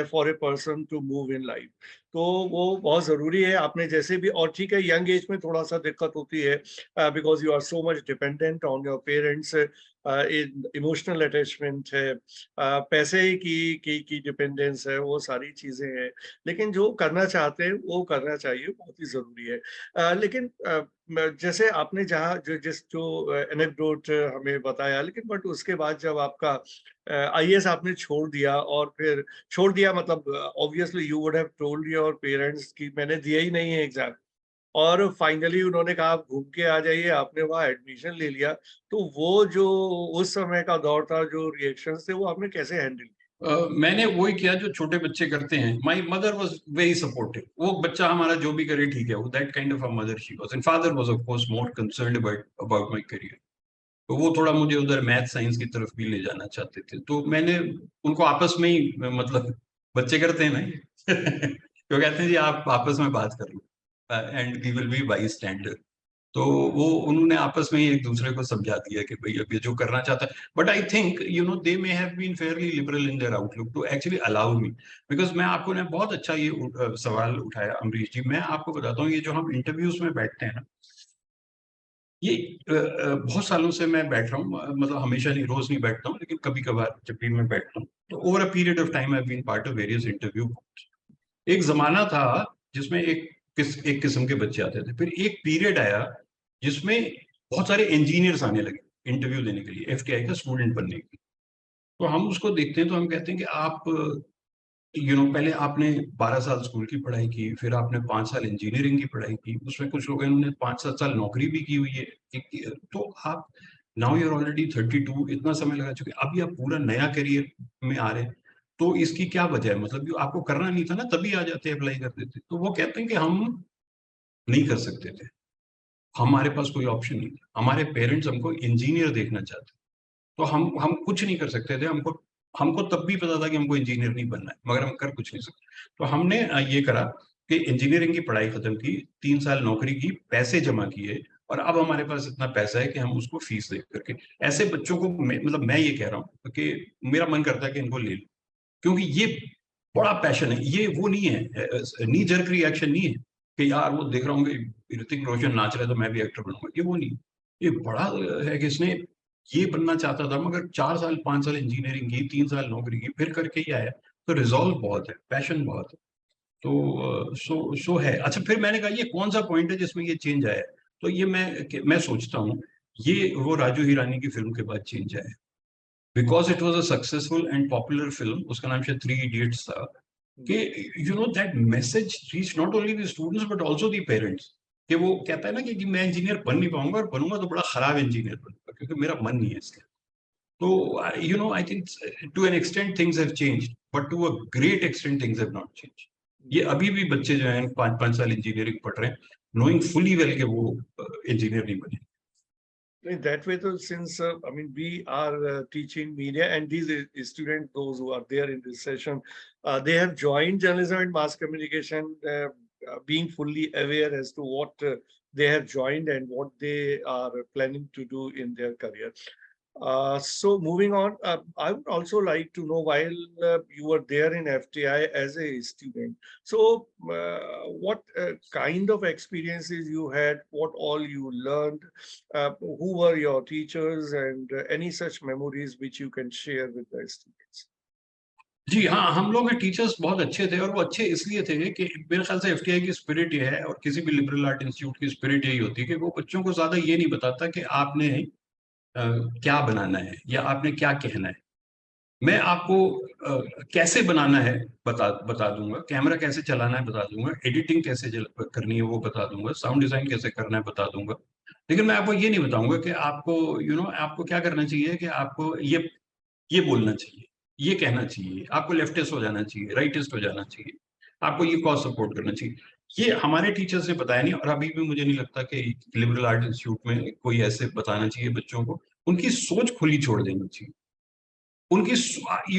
for a person to move in life. तो वो बहुत जरूरी है। आपने जैसे भी, और ठीक है यंग एज में थोड़ा सा दिक्कत होती है because you are so much dependent on your parents, emotional attachment है, पैसे की डिपेंडेंस है, वो सारी चीजें हैं। लेकिन जो करना चाहते हैं वो करना चाहिए, बहुत ही जरूरी है। लेकिन जैसे आपने जहाँ जो एनेक्डोट हमें बताया, लेकिन बट उसके बाद जब आपका आईएएस आपने छोड़ दिया, और फिर छोड़ दिया मतलब obviously you would have told your parents कि मैंने दिया ही नहीं है एग्जाम, और फाइनली उन्होंने कहा आप घूम के आ जाइए, आपने वहाँ एडमिशन ले लिया, तो वो जो उस समय का दौर था, जो रिएक्शंस थे, वो आपने कैसे हैंडल किया? मैंने वही किया जो छोटे बच्चे करते हैं। My mother was very supportive, वो बच्चा हमारा जो भी करे ठीक है, वो that kind of a mother she was, and father was of course more concerned about my career. तो वो थोड़ा मुझे उधर मैथ साइंस की तरफ भी ले जाना चाहते थे, तो मैंने उनको आपस में ही, मतलब बच्चे करते हैं ना तो कहते हैं जी आप आपस में बात कर लो and we will be by standard. तो वो उन्होंने आपस में ही एक दूसरे को समझा दिया कि भाई अब ये जो करना चाहता है, but I think you know they may have been fairly liberal in their outlook to actually allow me, because मैं आपको ने बहुत अच्छा ये सवाल उठाया अमरीश जी। मैं आपको बताता हूँ, ये जो हम इंटरव्यूज में बैठते हैं ना, ये बहुत सालों से मैं बैठ रहा हूँ, मतलब हमेशा नहीं, रोज नहीं बैठता हूँ, लेकिन कभी कभार जब भी मैं बैठता हूँ, तो over a period of time I have been part of various interview. एक जमाना था जिसमें एक किस्म के बच्चे आते थे, फिर एक पीरियड आया जिसमें बहुत सारे इंजीनियर्स आने लगे इंटरव्यू देने के लिए, एफटीआई का स्टूडेंट बनने के लिए। तो हम उसको देखते हैं तो हम कहते हैं कि आप पहले आपने 12 साल स्कूल की पढ़ाई की, फिर आपने 5 साल इंजीनियरिंग की पढ़ाई की, उसमें कुछ लोग इन्होंने 5-7 साल नौकरी भी की हुई है, तो आप नाउ यू आर ऑलरेडी 32, इतना समय लगा चुके, अभी आप पूरा नया करियर में आ रहे हैं, तो इसकी क्या वजह है? मतलब आपको करना नहीं था ना, तभी आ जाते, अप्लाई कर देते। तो वो कहते हैं कि हम नहीं कर सकते थे, हमारे पास कोई ऑप्शन नहीं था, हमारे पेरेंट्स हमको इंजीनियर देखना चाहते, तो हम कुछ नहीं कर सकते थे। हमको हमको तब भी पता था कि हमको इंजीनियर नहीं बनना है, मगर हम कर कुछ नहीं सकते। तो हमने ये करा कि इंजीनियरिंग की पढ़ाई खत्म की, 3 साल नौकरी की, पैसे जमा किए, और अब हमारे पास इतना पैसा है कि हम उसको फीस दे करके ऐसे बच्चों को, मतलब मैं ये कह रहा हूँ कि मेरा मन करता है कि इनको ले लो, क्योंकि ये बड़ा पैशन है, ये वो नहीं है नी जर्क रिएक्शन नहीं है कि यार वो देख रहा हूँ कि ऋतिक रोशन नाच रहा है तो मैं भी एक्टर बनूंगा, ये वो नहीं। ये बड़ा है कि इसने ये बनना चाहता था, मगर 4 साल 5 साल इंजीनियरिंग की, 3 साल नौकरी की, फिर करके ही आया। तो रिजॉल्व बहुत है, पैशन बहुत है। तो सो है। अच्छा, फिर मैंने कहा ये कौन सा पॉइंट है जिसमें ये चेंज आया? तो ये मैं सोचता हूँ ये वो राजू हिरानी की फिल्म के बाद चेंज आया, because it was a successful and popular film, उसका नाम शायद 3 इडियट्स था, कि that message reach not only the students but also the parents, कि वो कहता है ना कि मैं इंजीनियर बन नहीं पाऊंगा, और बनूंगा तो बड़ा खराब इंजीनियर बनूंगा क्योंकि मेरा मन नहीं है इसका। तो I think to an extent things have changed, but to a great extent things have not changed. ये अभी भी बच्चे जो हैं 5-5 साल इंजीनियरिंग पढ़ रहे हैं, नोइंग फुली वेल कि वो इंजीनियर नहीं बने। In that way, though, since I mean we are teaching media, and these students, those who are there in this session, they have joined journalism and mass communication, being fully aware as to what they have joined and what they are planning to do in their career. So moving on, I would also like to know, while you were there in FTI as a student, so what kind of experiences you had, what all you learned, who were your teachers, and any such memories which you can share with the students? जी हाँ, हम लोग के teachers बहुत अच्छे थे, और वो अच्छे इसलिए थे कि मेरे ख्याल से एफटीआई की स्पिरिट ये है, और किसी भी लिबरल आर्ट इंस्टीट्यूट की स्पिरिट यही होती है कि वो बच्चों को ज्यादा ये नहीं बताता कि आपने क्या बनाना है या आपने क्या कहना है। मैं आपको कैसे बनाना है बता दूंगा, कैमरा कैसे चलाना है बता दूंगा, एडिटिंग कैसे करनी है वो बता दूंगा, साउंड डिजाइन कैसे करना है बता दूंगा, लेकिन मैं आपको ये नहीं बताऊंगा कि आपको आपको क्या करना चाहिए, कि आपको ये बोलना चाहिए, ये कहना चाहिए, आपको लेफ्टिस्ट हो जाना चाहिए, राइटिस्ट हो जाना चाहिए, आपको ये कॉज सपोर्ट करना चाहिए। ये हमारे टीचर्स ने बताया नहीं, और अभी भी मुझे नहीं लगता कि लिबरल आर्ट इंस्टीट्यूट में कोई ऐसे बताना चाहिए बच्चों को। उनकी सोच खुली छोड़ देनी चाहिए। उनकी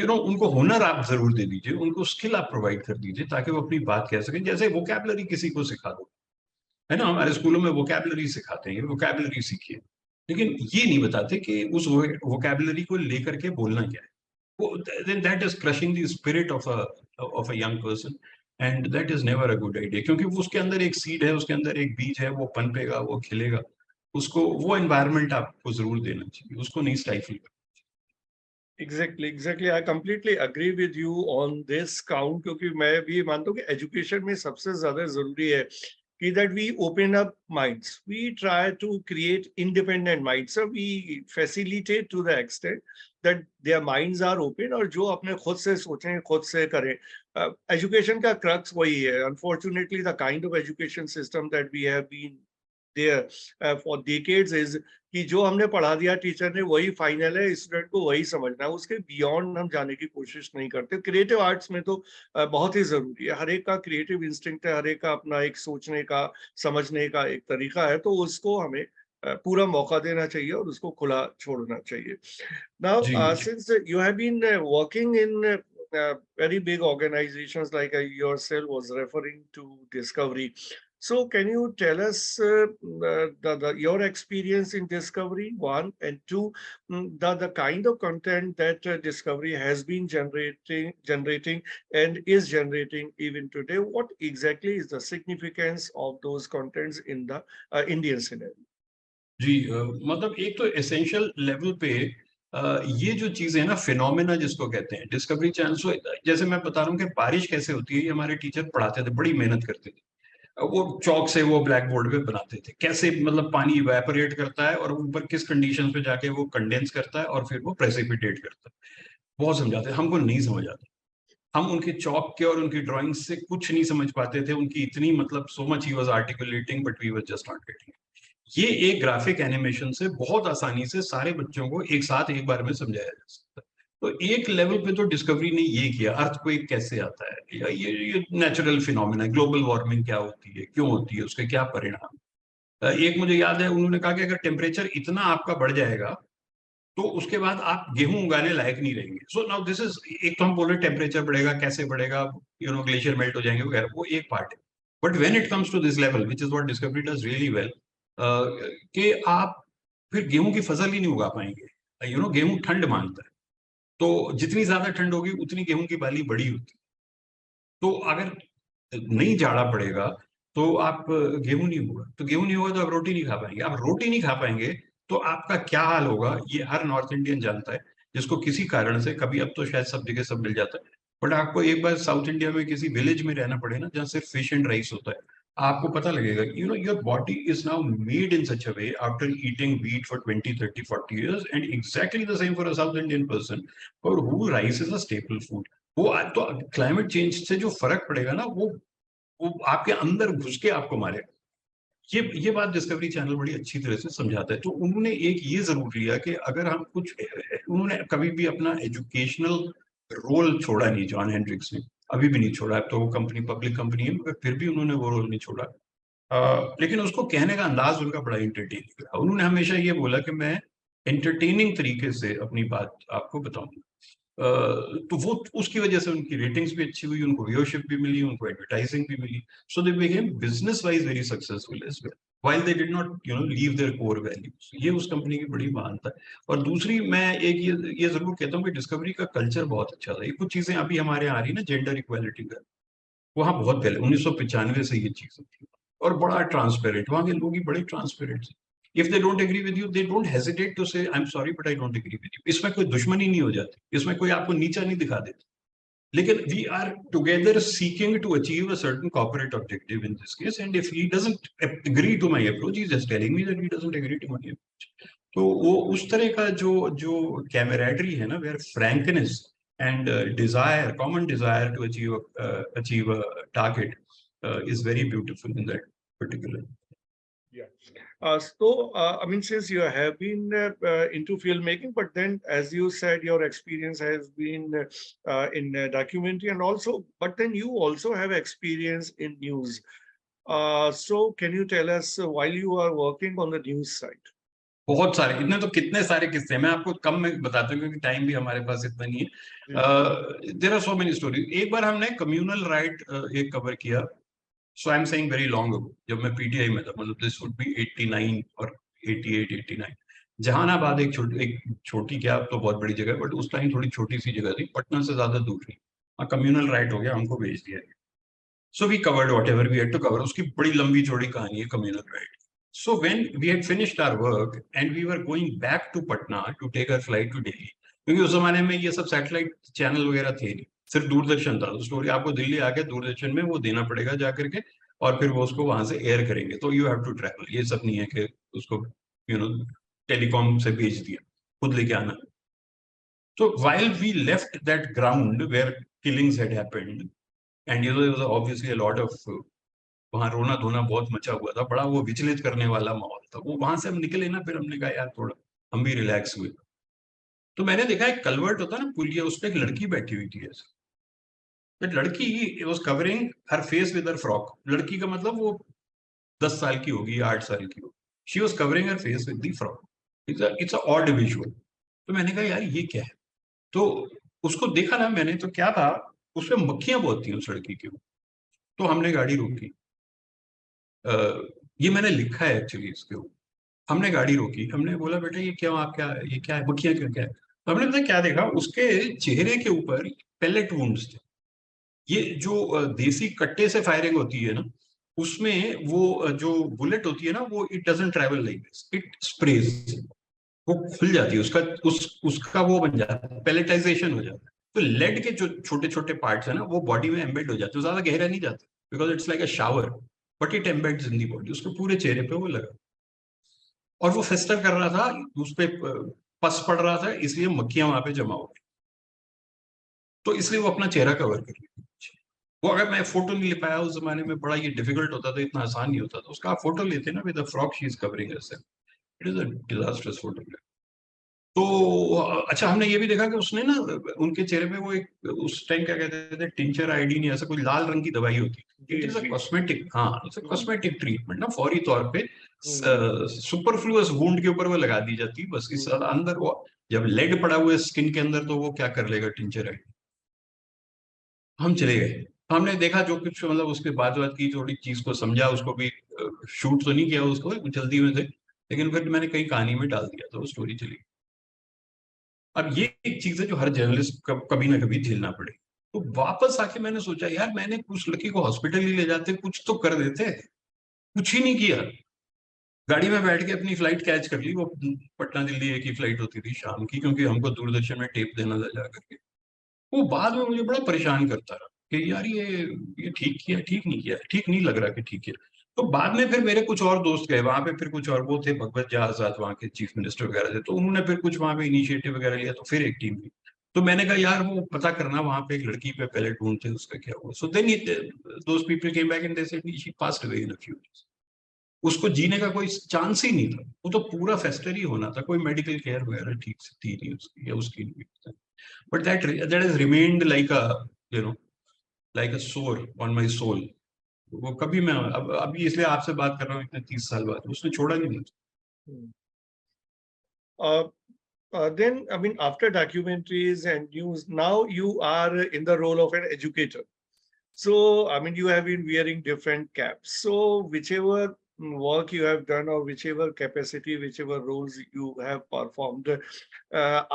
उनको हुनर आप जरूर दे दीजिए, उनको स्किल आप प्रोवाइड कर दीजिए ताकि वो अपनी बात कह सकें। जैसे वोकैबुलरी किसी को सिखा दो, है ना, हमारे स्कूलों में वोकैबुलरी सिखाते हैं, वोकैबुलरी सीखिए, लेकिन ये नहीं बताते कि उस वोकैबुलरी को लेकर के बोलना क्या है। वो then that is crushing the spirit of a young person, and that is never a good idea, क्योंकि वो उसके अंदर एक सीड है, उसके अंदर एक बीज है, वो पनपेगा, वो खिलेगा। उसको वो एनवायरनमेंट आपको जरूर देना चाहिए, उसको नहीं स्टाइफल करना। Exactly. I completely agree with you on this count, क्योंकि मैं भी मानता हूँ कि एजुकेशन में सबसे ज्यादा जरूरी है कि that we open up minds, we try to create independent minds, so we facilitate to the extent that their minds are open, और जो अपने खुद से सोचें, खुद से करें। एजुकेशन का क्रक्स वही है, unfortunately the kind of education system that we have been there for decades is कि जो हमने पढ़ा दिया टीचर ने वही फाइनल है, स्टूडेंट को वही समझना है, उसके बियॉन्ड हम जाने की कोशिश नहीं करते। क्रिएटिव आर्ट्स में तो बहुत ही जरूरी है, हर एक का क्रिएटिव इंस्टिंक्ट है, हर एक का अपना एक सोचने का, समझने का एक तरीका है, तो उसको हमें पूरा मौका देना चाहिए और उसको खुला छोड़ना चाहिए। Now, since you have been working in very big organizations like yourself was referring to Discovery, so can you tell us your experience in Discovery, one, and two, the kind of content that Discovery has been generating and is generating even today? What exactly is the significance of those contents in the Indian scenario? जी, मतलब एक तो essential level पे ये जो चीजें है ना, phenomena जिसको कहते हैं, डिस्कवरी चैनल। सो जैसे मैं बता रहा हूँ कि बारिश कैसे होती है, ये हमारे टीचर पढ़ाते थे, बड़ी मेहनत करते थे। वो चौक से वो ब्लैक बोर्ड पे बनाते थे, कैसे मतलब पानी इवेपोरेट करता है और ऊपर किस कंडीशंस पे जाके वो कंडेंस करता है और फिर वो प्रेसिपिटेट करता है। बहुत समझाते, हमको नहीं समझ आता। हम उनके चौक के और उनकी ड्राइंग से कुछ नहीं समझ पाते थे। उनकी इतनी मतलब so much he was articulating, but we were just not getting. ये एक ग्राफिक एनिमेशन से बहुत आसानी से सारे बच्चों को एक साथ एक बार में समझाया जा सकता है। तो एक लेवल पे तो डिस्कवरी ने ये किया, अर्थक्वेक कैसे आता है, या ये नेचुरल फिनोमेना, ग्लोबल वार्मिंग क्या होती है, क्यों होती है, उसके क्या परिणाम। एक मुझे याद है, उन्होंने कहा कि अगर टेम्परेचर इतना आपका बढ़ जाएगा तो उसके बाद आप गेहूं उगाने लायक नहीं रहेंगे। सो नाउ दिस इज, एक तो हम बोल रहे टेम्परेचर बढ़ेगा, कैसे बढ़ेगा, ग्लेशियर मेल्ट हो जाएंगे वगैरह, वो एक पार्ट है। But when it comes to this level, which is what Discovery does really well, कि आप फिर गेहूं की फसल ही नहीं उगा पाएंगे। गेहूं ठंड मांगता है, तो जितनी ज्यादा ठंड होगी उतनी गेहूं की बाली बड़ी होती है। तो अगर नहीं जाड़ा पड़ेगा तो आप गेहूं नहीं होगा, तो गेहूं नहीं होगा तो आप रोटी नहीं खा पाएंगे। आप रोटी नहीं खा पाएंगे तो आपका क्या हाल होगा, ये हर नॉर्थ इंडियन जानता है, जिसको किसी कारण से, कभी अब तो शायद सब जगह सब मिल जाता है, बट आपको एक बार साउथ इंडिया में किसी विलेज में रहना पड़े ना, जहाँ सिर्फ फिश एंड राइस होता है, आपको पता लगेगा, your body is now made in such a way after eating wheat for 20, 30, 40 years, and exactly the same for a south Indian person for who rice is a staple food. वो तो climate change से जो फर्क पड़ेगा ना, वो आपके अंदर घुस के आपको मारेगा। ये बात डिस्कवरी चैनल बड़ी अच्छी तरह से समझाता है। तो उन्होंने एक ये जरूर लिया कि अगर हम कुछ, उन्होंने कभी भी अपना एजुकेशनल रोल छोड़ा नहीं, जॉन हेंड्रिक्स ने अभी भी नहीं छोड़ा। तो वो कंपनी पब्लिक कंपनी है, मगर फिर भी उन्होंने वो रोल नहीं छोड़ा। लेकिन उसको कहने का अंदाज उनका बड़ा एंटरटेनिंग रहा। उन्होंने हमेशा ये बोला कि मैं एंटरटेनिंग तरीके से अपनी बात आपको बताऊंगा। तो वो उसकी वजह से उनकी रेटिंग्स भी अच्छी हुई, उनको व्यूअरशिप भी मिली, उनको एडवर्टाइजिंग भी मिली। So they became business wise very successful as well, while they did not leave their core values. ये उस कंपनी की बड़ी महानता है। और दूसरी, मैं एक ये जरूर कहता हूँ कि डिस्कवरी का कल्चर बहुत अच्छा था। ये कुछ चीजें अभी हमारे यहाँ आ रही है ना, जेंडर इक्वालिटी का, वहाँ बहुत पहले 1995 से ये चीज थी, और बड़ा ट्रांसपेरेंट, वहाँ के लोग ही बड़े transparent. If they don't agree with you, they don't hesitate to say I am sorry but I don't agree with you. इसमें कोई दुश्मनी नहीं हो जाती, इसमें कोई आपको नीचा नहीं दिखा देता। लेकिन we are together seeking to achieve a certain corporate objective in this case, and if he doesn't agree to my approach, he is just telling me that he doesn't agree to my approach. तो वो उस तरह का जो camaraderie है ना, where frankness and desire, common desire to achieve a target is very beautiful in that particular. Yeah. I mean, since you have been into filmmaking, but then, as you said, your experience has been in documentary, and also, but then you also have experience in news. So can you tell us while you are working on the news side? बहुत सारे, इतने तो कितने सारे किस्से हैं, मैं आपको कम में बताता हूँ क्योंकि टाइम भी हमारे पास इतना नहीं है. There are so many stories. एक बार हमने कम्युनल राइट एक कवर किया. So I am saying very long ago, जब मैं पीटीआई में था, मतलब दिस वुड बी 89 और 88 89. जहानाबाद एक छोटी क्या, अब तो बहुत बड़ी जगह है, बट उस टाइम थोड़ी छोटी सी जगह थी, पटना से ज्यादा दूर नहीं. हाँ, कम्युनल राइट हो गया, हमको भेज दिया गया. So we covered whatever we had to cover. उसकी बड़ी लंबी चौड़ी कहानी है communal riot. So when we had finished our work and we were going back to Patna to take our flight to Delhi, क्योंकि उस जमाने में ये सब सैटेलाइट चैनल वगैरह थे नहीं, सिर्फ दूरदर्शन था. तो स्टोरी आपको दिल्ली आके दूरदर्शन में वो देना पड़ेगा जाकर के, और फिर वो उसको वहां से एयर करेंगे. तो यू हैव टू ट्रैवल. ये सब नहीं है कि उसको टेलीकॉम से भेज दिया, खुद लेके आना. So while we left that ground where killings had happened, and there was obviously a lot of वहां रोना धोना बहुत मचा हुआ था, बड़ा वो विचलित करने वाला माहौल था. वो वहां से हम निकले ना, फिर हमने कहा यार थोड़ा हम भी रिलैक्स हुए. तो मैंने देखा एक कलवर्ट होता ना पुलिया, उस पर एक लड़की बैठी हुई थी ऐसे. बट लड़की was covering her face with her frock. लड़की का मतलब वो 10 साल की होगी, 8 साल की होगी. She was covering her face with the frock. It's a odd visual. तो मैंने कहा यार ये क्या है. तो उसको देखा ना मैंने, तो क्या था, उसपे मक्खियां बहुत थी उस लड़की के. तो हमने गाड़ी रोकी. ये मैंने लिखा है एक्चुअली इसके ऊपर. हमने गाड़ी रोकी, हमने बोला बेटा ये क्या, आप क्या, ये क्या है, मक्खियां क्यों, क्या है. तो हमने पता क्या देखा, उसके चेहरे के ऊपर पेलेट वुंड्स थे. ये जो देसी कट्टे से फायरिंग होती है ना, उसमें वो जो बुलेट होती है ना, वो it doesn't travel like this, it sprays. वो खुल जाती है, उसका वो बन जाता है, पेलेटाइजेशन हो जाता है. तो लेड के जो छोटे छोटे पार्ट्स है ना, वो बॉडी में एम्बेड हो जाते हैं. ज्यादा गहरा नहीं जाते, because it's like a shower, but it embeds in the body. उसके पूरे चेहरे पे वो लगा, और वो फेस्टर कर रहा था, उस पे पस पड़ रहा था, इसलिए मक्खियां वहां पे जमा हो गई. तो इसलिए वो अपना चेहरा कवर कर रही. वो अगर मैं फोटो नहीं ले पाया उस जमाने में, बड़ा ये डिफिकल्ट होता था, इतना आसान नहीं होता था. उसका आप फोटो लेते ना with the frock she is covering herself. It is a disasters photograph. तो अच्छा, हमने ये भी देखा कि उसने ना उनके चेहरे पे वो एक, उस टाइम क्या कहते थे, टिंचर आईडी नहीं, ऐसा कोई लाल रंग की दवाई होती है. इट इज अ कॉस्मेटिक, हाँ इट्स अ कॉस्मेटिक ट्रीटमेंट ना, फौरी तौर पे सुपरफ्लुअस वुंड के ऊपर वो लगा दी जाती है बस. इस अंदर वो जब लेड पड़ा हुआ है स्किन के अंदर, तो वो क्या कर लेगा टिंचर आईडी. हम चले गए. हमने देखा जो कुछ, मतलब उसके बाद की थोड़ी चीज को समझा, उसको भी शूट तो नहीं किया उसको जल्दी में से, लेकिन फिर मैंने कई कहानी में डाल दिया, तो वो स्टोरी चली. अब ये एक चीज है जो हर जर्नलिस्ट कभी ना कभी झेलना पड़े. तो वापस आके मैंने सोचा यार, मैंने उस लड़की को हॉस्पिटल ही ले जाते, कुछ तो कर देते. कुछ ही नहीं किया. गाड़ी में बैठ के अपनी फ्लाइट कैच कर ली. वो पटना दिल्ली एक ही फ्लाइट होती थी शाम की, क्योंकि हमको दूरदर्शन में टेप देना था जा करके. वो बाद में मुझे बड़ा परेशान करता रहा कि यार ये ठीक किया, ठीक नहीं किया, ठीक नहीं लग रहा कि ठीक किया. तो बाद में फिर मेरे कुछ और दोस्त गए वहां पे, फिर कुछ और वो थे भगवत झा आजाद, वहां के चीफ मिनिस्टर वगैरह थे, तो उन्होंने फिर कुछ वहां पे इनिशिएटिव वगैरह लिया. तो फिर एक टीम थी. तो मैंने कहा यार वो पता करना, वहां पे एक लड़की पे पहले ढूंढते उसका क्या हुआ. So then those people came back and they said she passed away in a few days. उसको जीने का कोई चांस ही नहीं था. वो तो पूरा फेस्टर ही होना था, कोई मेडिकल केयर वगैरह ठीक से थी नहीं उसकी, या उसकी नहीं. But that has remained like a, you know, like a sore on my soul. वो कभी मैं अभी इसलिए आपसे बात कर रहा हूँ इतने 30 साल बाद, उसने छोड़ा नहीं. Then, I mean, after documentaries and news, now you are in the role of an educator. So, I mean, you have been wearing different caps. So, whichever work you have done, or whichever capacity, whichever roles you have performed,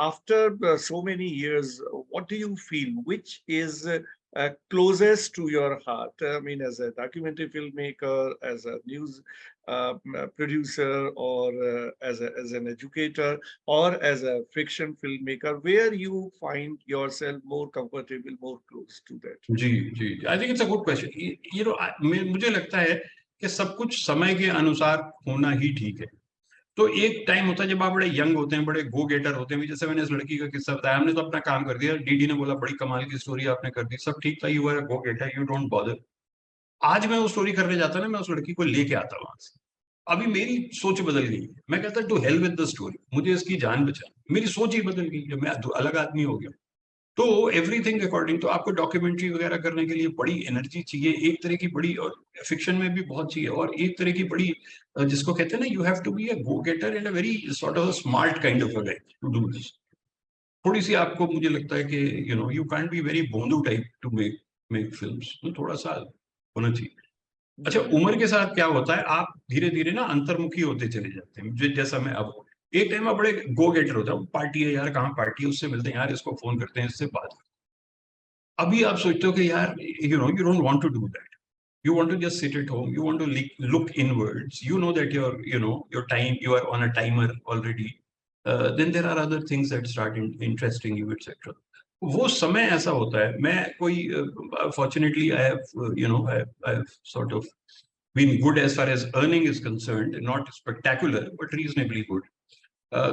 after so many years, what do you feel? Which is closest to your heart? I mean, as a documentary filmmaker, as a news producer, or as an educator, or as a fiction filmmaker, where you find yourself more comfortable, more close to that? जी जी, I think it's a good question. ये मुझे लगता है कि सब कुछ समय के अनुसार होना ही ठीक है. तो एक टाइम होता है जब आप बड़े यंग होते हैं, बड़े गो गेटर होते हैं. जैसे मैंने इस लड़की का किस्सा बताया, हमने तो अपना काम कर दिया, डीडी ने बोला बड़ी कमाल की स्टोरी आपने कर दी, सब ठीक था, you are a go getter, you don't bother. आज मैं वो स्टोरी करने जाता ना, मैं उस लड़की को लेके आता वहां से. अभी मेरी सोच बदल गई है. मैं कहता to hell with the story, मुझे इसकी जान बचा. मेरी सोच ही बदल गई है, मैं अलग आदमी हो गया. तो एवरीथिंग अकॉर्डिंग, तो आपको डॉक्यूमेंट्री वगैरह करने के लिए बड़ी एनर्जी चाहिए, एक तरह की बड़ी, और फिक्शन में भी बहुत चाहिए, और एक तरह की बड़ी जिसको कहते हैं ना, you have to be a go getter and a very sort of smart kind of a guy to do this. थोड़ी सी आपको, मुझे लगता है कि यू कांट बी वेरी बोंदू टाइप टू मेक फिल्म्स, थोड़ा सा होना चाहिए। अच्छा, उम्र के साथ क्या होता है, आप धीरे धीरे ना अंतर्मुखी होते चले जाते हैं, जैसा मैं अब, एक टाइम में बड़े गो गेटर होता है, पार्टी है यार, कहाँ पार्टी है, उससे मिलते हैं यार, इसको फोन करते हैं, इससे बात। अभी आप सोचते हो कि यार, you don't want to do that, you want to just sit at home, you want to look inwards, you know that your time, you are on a timer already, then there are other things that start interesting you, etc. वो समय ऐसा होता है, मैं कोई fortunately I have I have sort of been good as far as earning is concerned, not spectacular but reasonably good.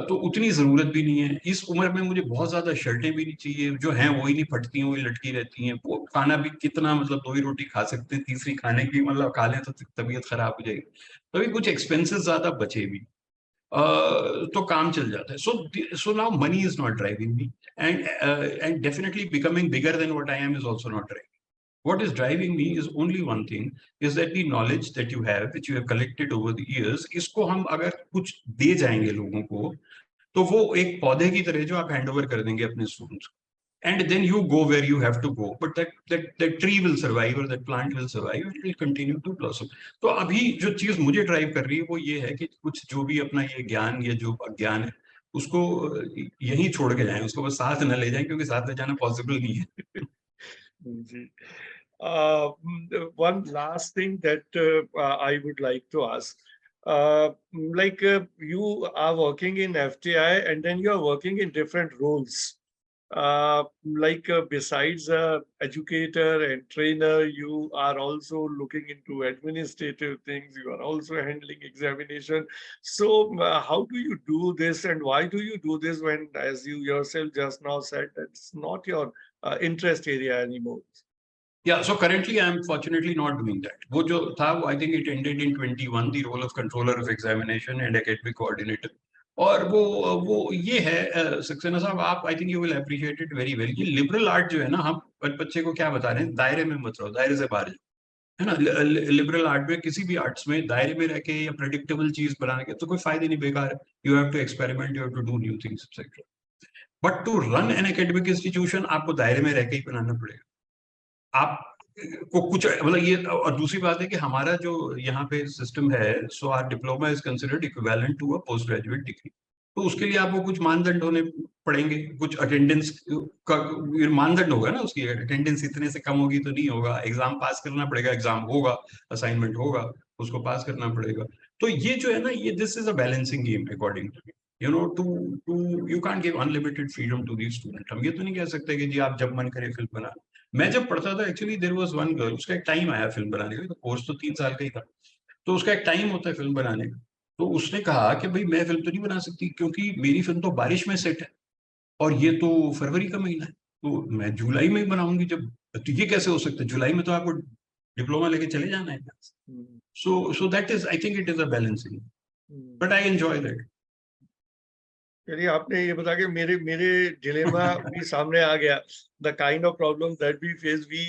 तो उतनी जरूरत भी नहीं है इस उम्र में, मुझे बहुत ज्यादा शर्टें भी नहीं चाहिए, जो हैं वही नहीं फटती हैं, वही लटकी रहती हैं, वो खाना भी कितना, मतलब 2 ही रोटी खा सकते हैं, तीसरी खाने की मतलब खा लें तो तबीयत खराब हो जाएगी, तभी कुछ एक्सपेंसेस ज्यादा बचे भी, तो काम चल जाता है। So now money is not driving me, and definitely becoming bigger than what I am is also not driving. What is driving me is only one thing, is that the knowledge that you have, which you have collected over the years, इसको हम अगर कुछ दे जाएंगे लोगों को, तो वो एक पौधे की तरह जो आप हैंड ओवर कर देंगे अपने स्टूडेंट्स को, and then you go where you have to go, but that tree will survive, or that plant will survive, and it will continue to blossom. तो अभी जो चीज मुझे ड्राइव कर रही है वो ये है कि कुछ जो भी अपना ये ज्ञान या जो अज्ञान है उसको यहीं छोड़ के जाएं, उसको बस साथ न ले जाएं, क्योंकि साथ ले जाना पॉसिबल नहीं है। जी। One last thing that I would like to ask, you are working in FTI and then you are working in different roles. Besides educator and trainer, you are also looking into administrative things. You are also handling examination. So how do you do this, and why do you do this when, as you yourself just now said, that's not your interest area anymore? Yeah, so currently I'm fortunately not doing that. वो जो था, I think it ended in 21, the role of controller of examination and academic coordinator. और वो ये है, सक्सेना साहब, आप I think you will appreciate it very well. ये लिबरल आर्ट जो है ना, हम बच्चे को क्या बता रहे हैं, दायरे में मत रहो, दायरे से बाहर जाओ, है ना। लिबरल आर्ट में, किसी भी आर्ट्स में दायरे में रह के या प्रेडिक्टेबल चीज बनाने के तो कोई फायदा नहीं, बेकार है। You have to experiment, you have to do new things, etcetera. But to run an academic institution आपको दायरे में रह के ही बनाना पड़ेगा। आप को कुछ, मतलब ये, और दूसरी बात है कि हमारा जो यहाँ पे सिस्टम है, so our diploma is considered equivalent to a post graduate degree. तो उसके लिए आपको कुछ मानदंड होने पड़ेंगे, कुछ अटेंडेंस का मानदंड होगा ना, उसकी अटेंडेंस इतने से कम होगी तो नहीं होगा, एग्जाम पास करना पड़ेगा, एग्जाम होगा, असाइनमेंट होगा, उसको पास करना पड़ेगा। तो ये जो है ना, ये this is a balancing game according to you can't give unlimited freedom to the student. हम ये तो नहीं कह सकते कि जी आप जब मन करे फिल्म बना। मैं जब पढ़ता था, actually there was one girl, उसका एक टाइम आया फिल्म बनाने का, तो कोर्स तो 3 साल का ही था, तो उसका एक टाइम होता है फिल्म बनाने का। तो उसने कहा कि भाई मैं फिल्म तो नहीं बना सकती, क्योंकि मेरी फिल्म तो बारिश में सेट है और ये तो फरवरी का महीना है, तो मैं जुलाई में ही बनाऊंगी। जब तो ये कैसे हो सकता है, जुलाई में तो आपको डिप्लोमा लेके चले जाना है। So that is, I think it is a balancing, but I enjoy that. चलिए, आपने ये बता के मेरे डिलेमा भी सामने आ गया। The kind of problems that we face, we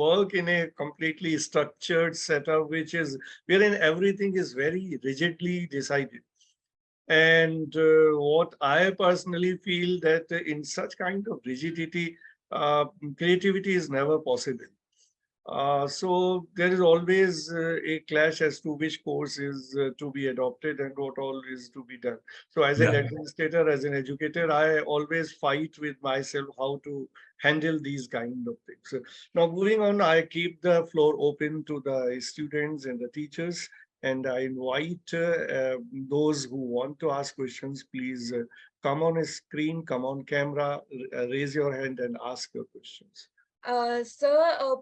work in a completely structured setup, which is wherein everything is very rigidly decided. And what I personally feel that in such kind of rigidity, creativity is never possible. So there is always a clash as to which course is to be adopted and what all is to be done. So as an administrator, as an educator, I always fight with myself how to handle these kind of things. Now moving on, I keep the floor open to the students and the teachers, and I invite those who want to ask questions, please come on a screen, come on camera, raise your hand and ask your questions. Sir,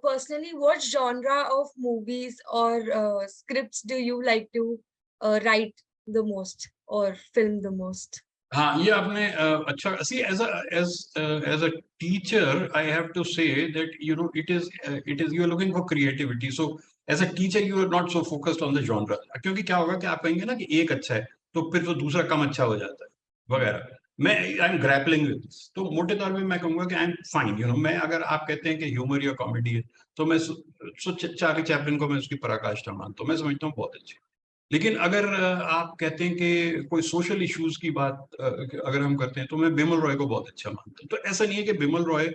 personally, what genre of movies or scripts do you like to write the most or film the most? हाँ, ये आपने अच्छा, see, as a teacher, I have to say that it is you are looking for creativity. So as a teacher, you are not so focused on the genre. क्योंकि क्या होगा कि आप कहेंगे ना कि एक अच्छा है तो फिर तो दूसरा कम अच्छा हो जाता है वगैरह। मैं I am grappling with this. तो मोटे तौर पे मैं कहूंगा कि I am fine, you know. मैं, अगर आप कहते हैं कि ह्यूमर या कॉमेडी है, तो मैं चार्ली चैपलिन को मैं उसकी पराकाष्ठा मानता हूँ, मैं समझता हूँ बहुत अच्छी। लेकिन अगर आप कहते हैं कि कोई सोशल इश्यूज की बात अगर हम करते हैं, तो मैं बिमल रॉय को बहुत अच्छा मानता हूँ। तो ऐसा नहीं है कि बिमल रॉय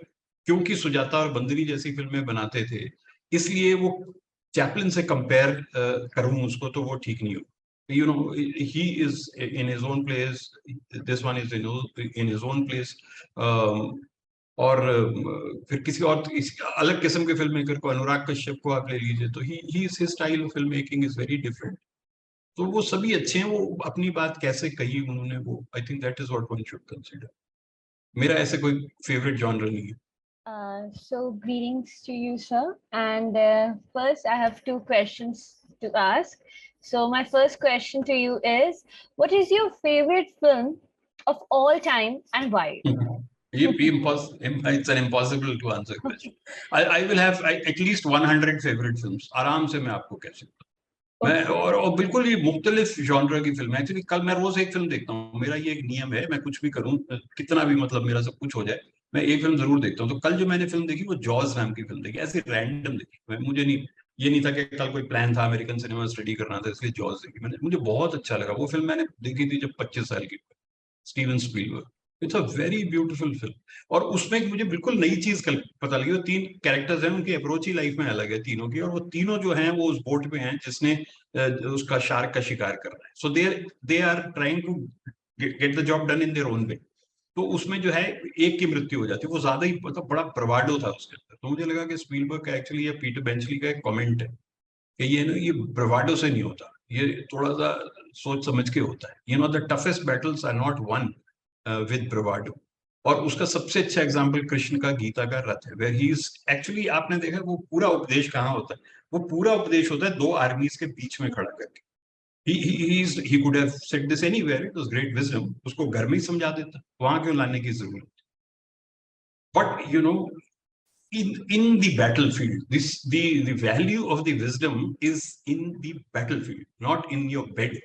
क्योंकि सुजाता और बंदरी जैसी फिल्में बनाते थे इसलिए वो चैपलिन से कंपेयर करूं उसको, तो वो ठीक नहीं हो। You know, he is in his own place. This one is in his own place. और फिर किसी और अलग किस्म के फिल्म मेकर को, अनुराग कश्यप को आप ले लीजिए, तो ही his style of film making is very different. तो वो सभी अच्छे हैं, वो अपनी बात कैसे कही उन्होंने, वो I think that is what one should consider. मेरा ऐसे कोई फेवरेट जॉनर नहीं है। So greetings to you, sir. And first, I have two questions to ask. So my first question to you is, what is your favorite film of all time and why? It's an impossible to answer question. I will have at least 100 favorite films. आराम से मैं आपको कह सकता हूँ। मैं और बिल्कुल ये मुख्तलिफ जॉनर की फिल्म है। एक्चुअली कल मैं रोज एक फिल्म देखता हूँ, मेरा ये एक नियम है, मैं कुछ भी करूँ, कितना भी मतलब मेरा सब कुछ हो जाए, मैं एक फिल्म जरूर देखता हूँ। तो कल जो मैंने फिल्म देखी वो जॉज नाम की फिल्म देखी, ऐसे रैंडम देखी। मुझे नहीं, ये नहीं था कि कल कोई प्लान था अमेरिकन सिनेमा स्टडी करना था इसलिए जॉज देखी मैंने। मुझे बहुत अच्छा लगा। वो फिल्म मैंने देखी थी जब 25 साल की, Steven Spielberg. It's a very beautiful film. और उसमें मुझे बिल्कुल नई चीज पता लगी। वो 3 कैरेक्टर्स हैं, उनकी अप्रोच ही लाइफ में अलग है तीनों की, और वो तीनों जो हैं वो उस बोट पे हैं जिसने उसका शार्क का शिकार करना है। So they are trying to get the job done in their own way. तो उसमें जो है एक की मृत्यु हो जाती है, वो ज्यादा ही मतलब बड़ा ब्रवाडो था उसके अंदर। तो मुझे लगा कि स्पीलबर्ग का एक्चुअली या पीटर बेंचली का एक कमेंट है कि ये ना, ये ब्रवाडो से नहीं होता, ये थोड़ा सा सोच समझ के होता है। You know, the toughest battles are not won with bravado. और उसका सबसे अच्छा एग्जाम्पल कृष्ण का गीता का रथ है, वेयर ही इज एक्चुअली, आपने देखा वो पूरा उपदेश कहाँ होता है, वो पूरा उपदेश होता है 2 आर्मीज के बीच में खड़ा करके। he could have said this anywhere, it was great wisdom, उसको घर में ही समझा देता, वहां क्यों लाने की जरूरत। But you know, in the battlefield, the value of the wisdom is in the battlefield, not in your bed.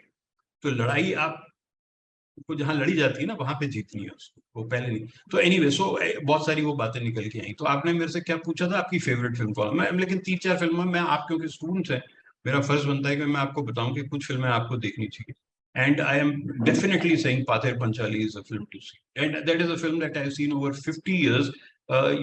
तो लड़ाई आपको जहां लड़ी जाती है ना, वहां पे जीतनी है उसको, वो पहले नहीं। तो एनीवे, सो बहुत सारी वो बातें निकल के आई। तो आपने मेरे से क्या पूछा था, आपकी फेवरेट फिल्म कौन? मैं लेकिन 3-4 फिल्में, मैं आप क्योंकि स्टूडेंट्स हैं, मेरा फर्ज बनता है कि मैं आपको बताऊं कि कुछ फिल्में आपको देखनी चाहिए। And I am definitely saying Pather Panchali is a film to see, and that is a film that I have seen over 50 years.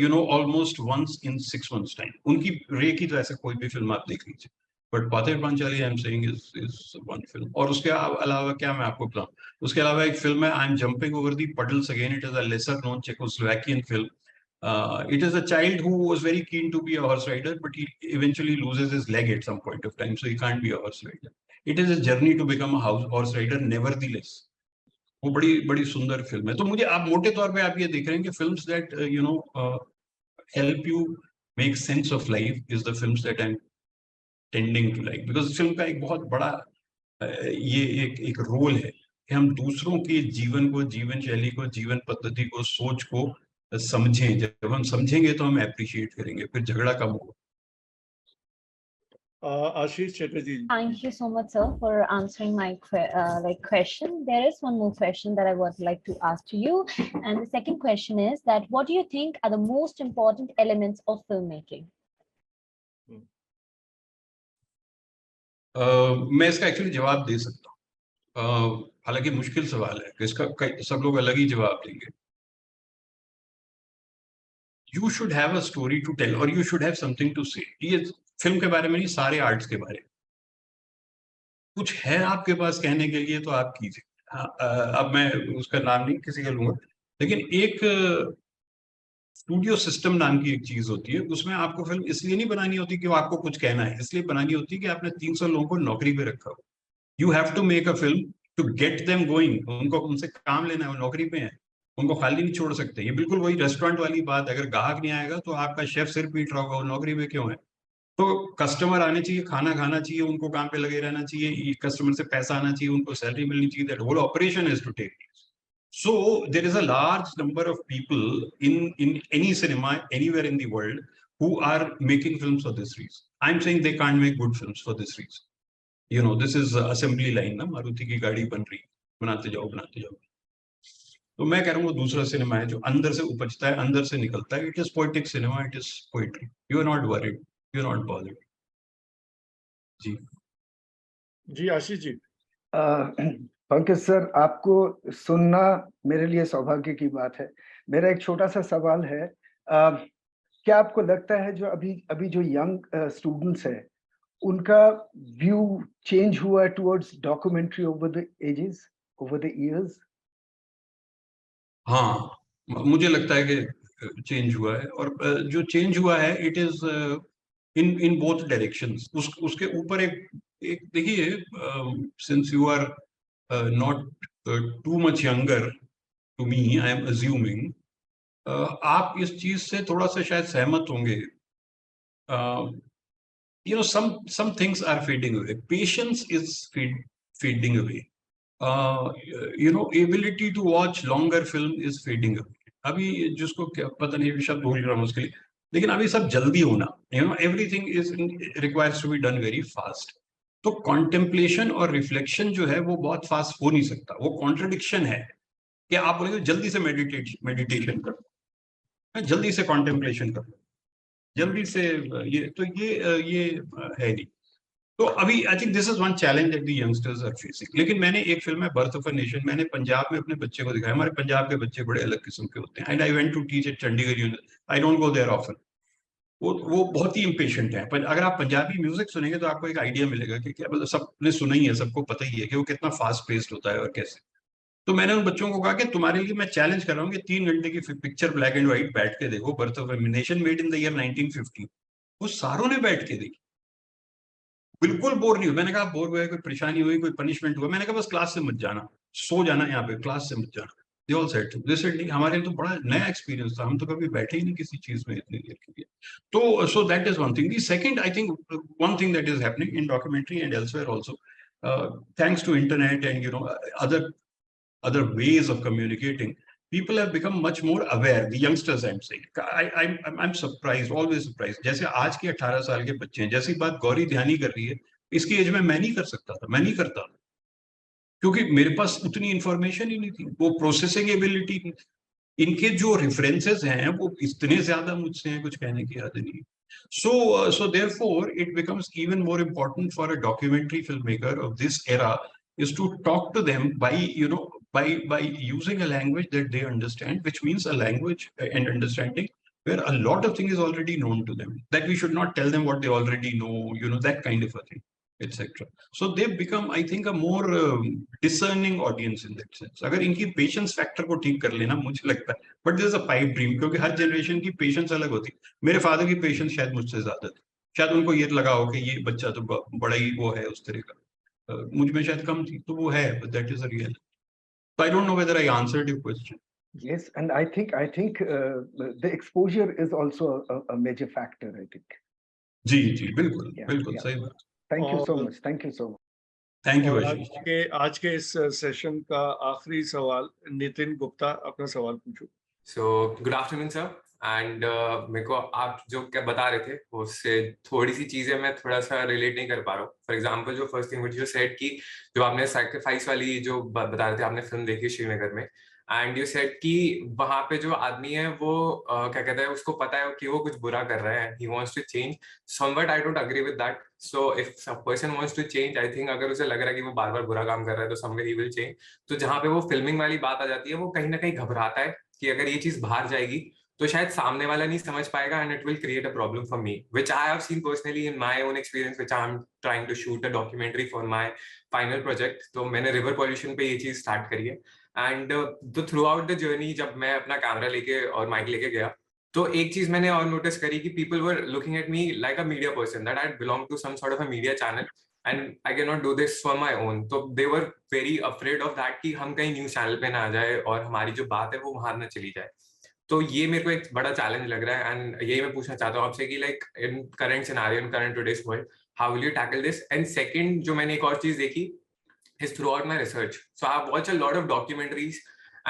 You know, almost once in 6 months time. उनकी रे की तो ऐसा कोई भी फिल्म आप देख लीजिए, but Pather Panchali I am saying is one film. और उसके अलावा क्या मैं आपको बताऊं, उसके अलावा एक फिल्म है, I am jumping over the puddles again. It is a lesser known Czechoslovakian film. It is a child who was very keen to be a horse rider, but he eventually loses his leg at some point of time, so he can't be a horse rider. It is a journey to become a horse rider, nevertheless. वो बड़ी बड़ी सुंदर film है। तो मुझे, आप मोटे तौर पे आप ये देख रहे हैं कि films that you know help you make sense of life is the films that I'm tending to like, because film का एक बहुत बड़ा ये एक रोल है कि हम दूसरों के जीवन को, जीवन शैली को, जीवन पद्धति को, सोच को समझें। जब हम समझेंगे तो हम अप्रिशिएट करेंगे, फिर झगड़ा कम होगा। Ashish Chatterjee. Thank you so much, sir, for answering my question. There is one more question that I would like to ask to you, and the second question is that what do you think are the most important elements of filmmaking? मैं इसका actually जवाब दे सकता हूँ, हालांकि मुश्किल सवाल है कि इसका सब लोग अलग ही जवाब देंगे। You should have a story to tell, or you should have something to say. ये फिल्म के बारे में नहीं, सारे आर्ट्स के बारे में कुछ है आपके पास कहने के लिए तो आप कीजिए। अब मैं उसका नाम नहीं किसी का लूंगा, लेकिन एक स्टूडियो सिस्टम नाम की एक चीज होती है, उसमें आपको फिल्म इसलिए नहीं बनानी होती कि वो आपको कुछ कहना है, इसलिए बनानी होती है कि आपने 300 लोगों को नौकरी पे रखा हो। You have to make a film to get them going. उनको उनसे काम लेना है, वो नौकरी पे है, उनको खाली नहीं छोड़ सकते। ये बिल्कुल वही रेस्टोरेंट वाली बात, अगर ग्राहक नहीं आएगा तो आपका शेफ सिर पीट रहा होगा, वो नौकरी पे क्यों है। तो कस्टमर आने चाहिए, खाना खाना चाहिए, उनको काम पे लगे रहना चाहिए, कस्टमर से पैसा आना चाहिए, उनको सैलरी मिलनी चाहिए। That whole operation is to take place. So there is a large number of people in any cinema anywhere in the world who are making films for this reason. I'm saying they can't make good films for this reason. You know, this is assembly line ना, मारुति की गाड़ी बन रही, बनाते जाओ बनाते जाओ। तो मैं कह रहा हूँ वो दूसरा सिनेमा है जो अंदर से उपजता है, अंदर से निकलता है. It is poetic cinema, it is poetry. You are not worried, you are not bothered. जी जी आशीष जी. पंकज सर, आपको सुनना मेरे लिए सौभाग्य की बात है. मेरा एक छोटा सा सवाल है. क्या आपको लगता है जो अभी अभी जो यंग स्टूडेंट्स हैं उनका व्यू चेंज हुआ towards documentary over the ages, over the years? हाँ, मुझे लगता है कि चेंज हुआ है, और जो चेंज हुआ है it is in both directions. उसके ऊपर एक देखिए, since you are not too much younger to me, I am assuming, आप इस चीज से थोड़ा सा शायद सहमत होंगे. you know, some things are fading away. Patience is fading away. You know, ability to watch longer film is fading away. अभी जिसको क्या पता नहीं, शब्द भूल रहा हूँ उसके लिए, लेकिन अभी सब जल्दी होना, you know, everything is requires to be done very fast. तो contemplation और reflection जो है वो बहुत fast हो नहीं सकता. वो contradiction है कि आप बोलेंगे जल्दी से meditation करो, जल्दी से contemplation करो, जल्दी से ये, तो ये है नहीं. तो अभी I think this is one challenge that the youngsters are facing. लेकिन मैंने एक फिल्म है बर्थ ऑफ अ नेशन, मैंने पंजाब में अपने बच्चे को दिखाया. हमारे पंजाब के बच्चे बड़े अलग किस्म के होते हैं, and I went to teach at Chandigarh university. I don't go there often. वो बहुत ही इम्पेशेंट है. पर अगर आप पंजाबी म्यूजिक सुनेंगे तो आपको एक आइडिया मिलेगा कि क्या, मतलब सबने सुना ही है, सबको पता ही है कि वो कितना फास्ट पेस्ड होता है और कैसे. तो मैंने उन बच्चों को कहा कि तुम्हारे लिए मैं चैलेंज कर रहा हूँ कि 3 घंटे की पिक्चर ब्लैक एंड व्हाइट बैठ के देखो, birth of a nation made in the year 1950. वो सारों ने बैठ के देखी, बिल्कुल बोर नहीं हुआ. मैंने कहा बोर हुआ, कोई परेशानी हुई, कोई पनिशमेंट हुआ? मैंने कहा बस क्लास से मत जाना, सो जाना यहाँ पे, क्लास से मत जाना. They all said, they said नहीं, हमारे लिए तो बड़ा नया एक्सपीरियंस था, हम तो कभी बैठे ही नहीं किसी चीज में इतनी देर के लिए. तो so that is one thing. The second, I think one thing that is happening in documentary and elsewhere also, thanks to internet and you know other ways of communicating, people have become much more aware. The youngsters, I'm saying, I'm surprised, always surprised. जैसे आज के 18 साल के बच्चे हैं, जैसी बात गौरी ध्यानी कर रही है, इसकी एज में मैं नहीं कर सकता था, मैं नहीं करता, क्योंकि मेरे पास उतनी इंफॉर्मेशन ही नहीं थी, वो प्रोसेसिंग एबिलिटी. इनके जो रेफरेंसेस हैं वो इतने ज्यादा मुझसे हैं, कुछ कहने की हद नहीं. So therefore it becomes even more important for a documentary filmmaker of this era is to talk to them by, you know, by using a language that they understand, which means a language and understanding where a lot of things is already known to them, that we should not tell them what they already know, you know, that kind of a thing, etc. So they've become, I think, a more discerning audience in that sense. अगर इनकी patience factor को ठीक कर लेना, मुझे लगता है, but this is a pipe dream, क्योंकि हर generation की patience अलग होती है. मेरे father की patience शायद मुझसे ज्यादा थी, शायद उनको ये लगा हो कि ये बच्चा तो बड़ा ही वो है उस तरह का. मुझ में शायद कम थी, तो वो है, but that is a real. So I don't know whether I answered your question. Yes, and I think the exposure is also a major factor, I think. जी बिल्कुल, Yeah, बिल्कुल yeah. सही बात. Thank you so और- much. Thank you so much. Thank you, और आशीष. आज के इस session का आखिरी सवाल, नितिन गुप्ता, अपना सवाल पूछो. So good afternoon sir. And मेरे को आप जो क्या बता रहे थे उससे थोड़ी सी चीजें मैं थोड़ा सा रिलेट नहीं कर पा रहा हूँ. फॉर एग्जांपल जो फर्स्ट थिंग जो सेड की, जो आपने सैक्रिफाइस वाली जो बता रहे थे, आपने फिल्म देखी श्रीनगर में, एंड यू सेड कि वहां पे जो आदमी है वो क्या कहते हैं, उसको पता है कि वो कुछ बुरा कर रहे हैं, he wants to change. Somewhat I don't agree with that. So if a person wants to change, I think अगर उसे लग रहा है कि वो बार बार बुरा काम कर रहा है तो समवेयर ही विल चेंज. तो जहाँ पे वो फिल्मिंग वाली बात आ जाती है, वो कहीं ना कहीं घबराता है कि अगर ये चीज बाहर जाएगी तो शायद सामने वाला नहीं समझ पाएगा, and it will create a problem for me, which I have seen personally in my own experience, which I am trying to shoot a documentary for my final project. तो मैंने रिवर पॉल्यूशन पे ये चीज start करी है. And through out the journey, जब मैं अपना कैमरा लेके और माइक लेके गया, तो एक चीज मैंने और नोटिस करी कि people were looking at me like a media person, that I belong to some sort of a media channel and I cannot do this for my own. तो they were very afraid of that कि हम कहीं news channel पे ना आ जाए और हमारी जो बात है वो वहां ना चली जाए. तो ये मेरे को एक बड़ा चैलेंज लग रहा है, एंड यही मैं पूछना चाहता हूँ आपसे कि like in current scenario, in current today's world, how will you tackle this? And second, जो मैंने एक और चीज देखी is throughout my research. So I watch a lot of documentaries,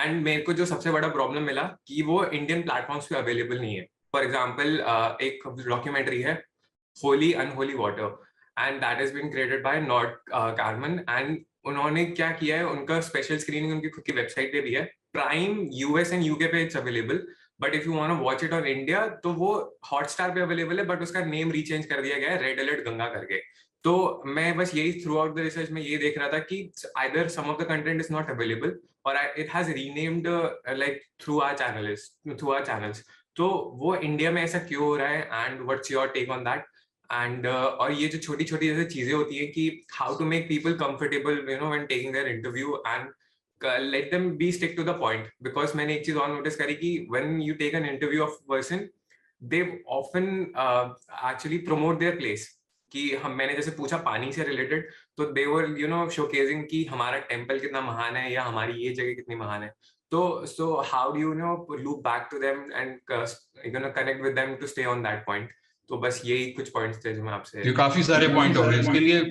and मेरे को जो सबसे बड़ा प्रॉब्लम मिला कि वो इंडियन प्लेटफॉर्म्स पे अवेलेबल नहीं है. फॉर एग्जांपल एक डॉक्यूमेंट्री है Holi unholy water, and that has been created by Nord Carmen, and उन्होंने क्या किया है, उनका स्पेशल स्क्रीनिंग उनकी खुद की वेबसाइट पे भी है, प्राइम यूएस एंड यूके पे it's available, but if you want to watch it on India तो वो हॉटस्टार पे अवेलेबल है, बट उसका नेम रीचेंज कर दिया गया है रेड अलर्ट गंगा करके। तो मैं बस यही थ्रू आउट द रिसर्च में ये देख रहा था कि either some of the content is not available और it has renamed like through our channels. तो वो इंडिया में ऐसा क्यों हो रहा है and what's your take on that? And और ये जो छोटी छोटी जैसे चीजें होती है कि how to make people comfortable you know when taking their interview and let them be stick to the point, because मैंने एक चीज और नोटिस करी कि when you take an interview of a person they often actually promote their place, कि मैंने जैसे पूछा पानी से रिलेटेड तो they were you know showcasing कि हमारा टेम्पल कितना महान है या हमारी ये जगह कितनी महान है। तो so how do you know loop back to them and connect with them to stay on that point? तो बस यही कुछ पॉइंट्स थे जो मैं आपसे। ये काफी सारे पॉइंट हो गए, इसके लिए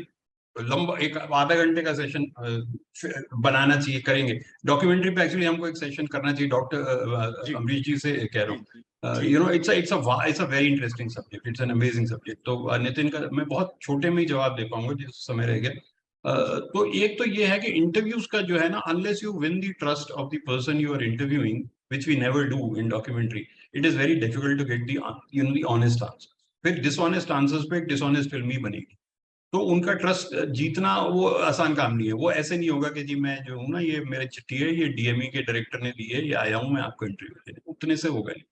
लंबा एक आधा घंटे का सेशन बनाना चाहिए, करेंगे। डॉक्यूमेंट्री पे एक्चुअली हमको एक सेशन करना चाहिए, डॉक्टर अमरीश जी से कह रहा हूँ। You know it's a very interesting subject, it's an amazing subject. तो नितिन का मैं बहुत छोटे में ही जवाब दे पाऊंगा जिस समय रह गया। तो एक तो ये है कि इंटरव्यूज का जो है ना, unless you win the trust of the person you are interviewing, which we never do in documentary, it is very difficult to get the honest answer. फिर डिसऑनेस्ट आंसर्स पे एक डिसऑनेस्ट फिल्म ही बनेगी। तो उनका ट्रस्ट जीतना वो आसान काम नहीं है। वो ऐसे नहीं होगा कि जी मैं जो हूँ ना, ये मेरे चिट्ठी है, ये डीएमई के डायरेक्टर ने दी है, ये आया हूँ मैं आपको इंटरव्यू देने, उतने से होगा नहीं।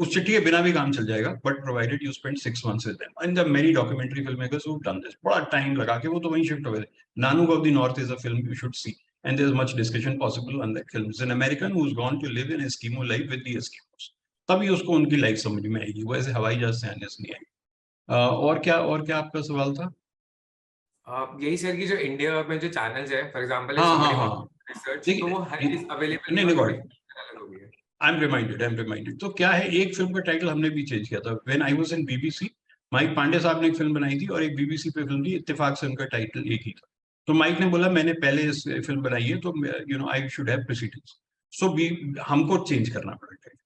उस चिट्ठी के बिना भी काम चल जाएगा, but provided you spend 6 months with them। And the many documentary film makers who done this, बड़ा टाइम लगा के वो तो वहीं शिफ्ट हो गए। Nanook of the North is a film you should see, and there is much discussion possible on that film. Is an American who is gone to live in Eskimo life with the Eskimos, तभी उसको उनकी life समझ में आएगी, वो ऐसे हवाई जहाज से आने से नहीं आएगी। और क्या आपका सवाल था? यही सर कि जो इंडिया में जो चैनल्स है, फॉर एग्जांपल हाँ, रिसर्च, तो वो हर चीज अवेलेबल नहीं नहीं नहीं, आई एम रिमाइंडेड। तो क्या है, एक फिल्म का टाइटल हमने भी चेंज किया था। When I was in BBC, Mike Pandey साहब ने एक फिल्म बनाई थी और एक बीबीसी पे फिल्म थी, इत्तेफाक से उनका टाइटल एक ही था। तो माइक ने बोला मैंने पहले इस फिल्म बनाई है, तो you know I should have precedence, so हमको चेंज करना पड़ा title.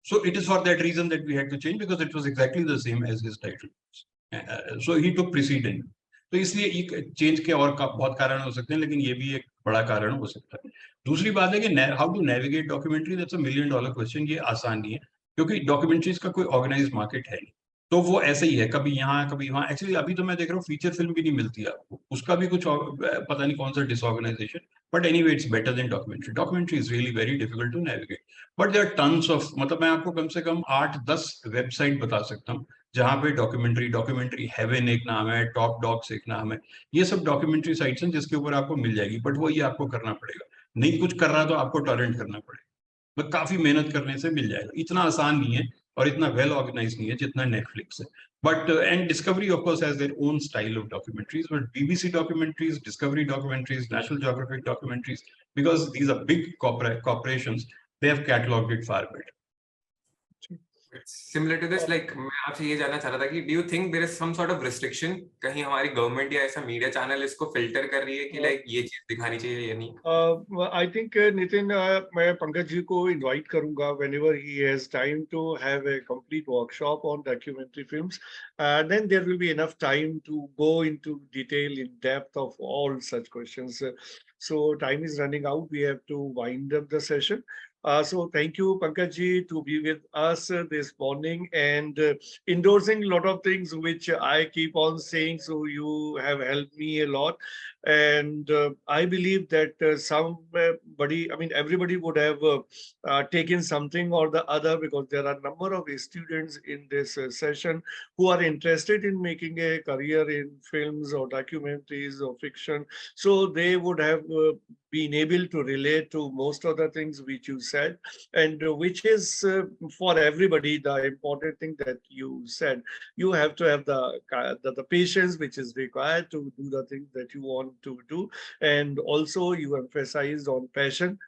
So it is for that reason that we had to change, because it was exactly the same as his title, so he took precedence. तो इसलिए एक change के और बहुत कारण हो सकते हैं, लेकिन ये भी एक बड़ा कारण हो सकता है। दूसरी बात है कि how to navigate documentary, that's a $1 million question. ये आसान नहीं है, क्योंकि डॉक्यूमेंट्रीज का कोई ऑर्गेनाइज मार्केट है नहीं। तो वो ऐसे ही है, कभी यहाँ कभी वहाँ। एक्चुअली अभी तो मैं देख रहा हूँ फीचर फिल्म भी नहीं मिलती है आपको, उसका भी कुछ पता नहीं कौन सा disorganisation. But anyway it's better than documentary. Documentary is really very difficult to navigate, but there are tons of, मतलब मैं आपको कम से कम 8-10 वेबसाइट बता सकता हूँ जहाँ पे डॉक्यूमेंट्री हेवन एक नाम है, टॉप डॉक्स एक नाम है, ये सब डॉक्यूमेंट्री साइट्स हैं जिसके ऊपर आपको मिल जाएगी। बट वो ये आपको करना पड़ेगा, नहीं कुछ कर रहा तो आपको टॉरेंट करना पड़ेगा, तो काफी मेहनत करने से मिल जाएगा। इतना आसान नहीं है और इतना वेल ऑर्गेनाइज नहीं है जितना नेटफ्लिक्स है। But and Discovery of course has their own style of documentaries, but BBC documentaries, Discovery documentaries, National Geographic documentaries, because these are big corporations, they have catalogued it far better. Similar to this, like मैं आपसे ये जानना चाह रहा था कि do you think there is some sort of restriction, कहीं हमारी गवर्नमेंट या ऐसा मीडिया चैनल इसको फिल्टर कर रही है कि लाइक ये चीज दिखानी चाहिए या नहीं? I think नितिन, मैं पंकज जी को इनवाइट करूंगा whenever he has time to have a complete workshop on documentary films. Then there will be enough time to go into detail, in depth of all such questions. So time is running out. We have to wind up the session. So thank you, Pankaj ji, to be with us this morning and endorsing a lot of things which I keep on saying. So you have helped me a lot. And I believe that somebody, I mean, everybody would have taken something or the other, because there are a number of students in this session who are interested in making a career in films or documentaries or fiction. So they would have been able to relate to most of the things which you said, and which is for everybody the important thing that you said. You have to have the patience which is required to do the things that you want to do, and also you emphasized on passion.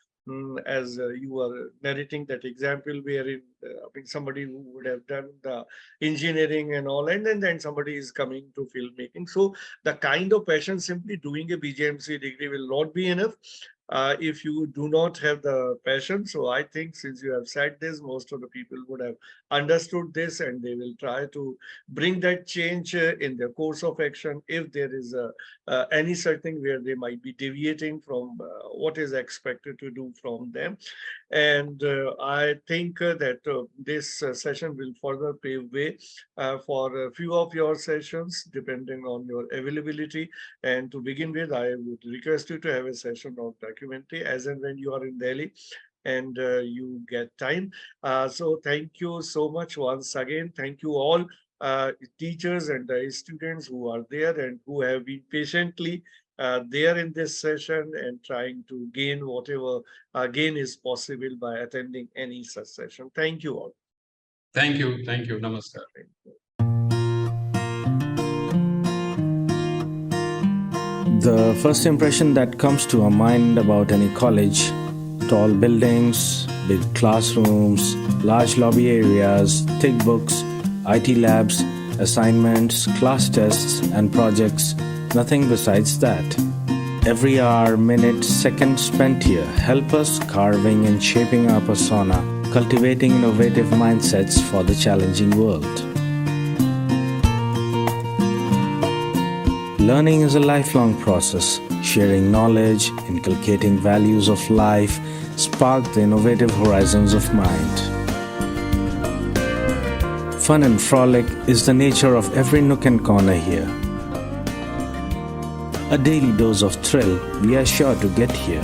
As you were narrating that example wherein I mean, somebody who would have done the engineering and all, and then somebody is coming to filmmaking. So the kind of passion, simply doing a BJMC degree will not be enough. if you do not have the passion. So I think since you have said this, most of the people would have understood this, and they will try to bring that change in their course of action if there is any certain where they might be deviating from what is expected to do from them. And I think that this session will further pave way for a few of your sessions, depending on your availability. And to begin with, I would request you to have a session of documentary as and when you are in Delhi and you get time. So thank you so much once again. Thank you all teachers and students who are there and who have been patiently there in this session and trying to gain whatever gain is possible by attending any such session. Thank you all. Thank you. Namaskar. The first impression that comes to our mind about any college: tall buildings, big classrooms, large lobby areas, thick books, IT labs, assignments, class tests, and projects. Nothing besides that. Every hour, minute, second spent here help us carving and shaping our persona, cultivating innovative mindsets for the challenging world. Learning is a lifelong process. Sharing knowledge, inculcating values of life, spark the innovative horizons of mind. Fun and frolic is the nature of every nook and corner here. A daily dose of thrill we are sure to get here.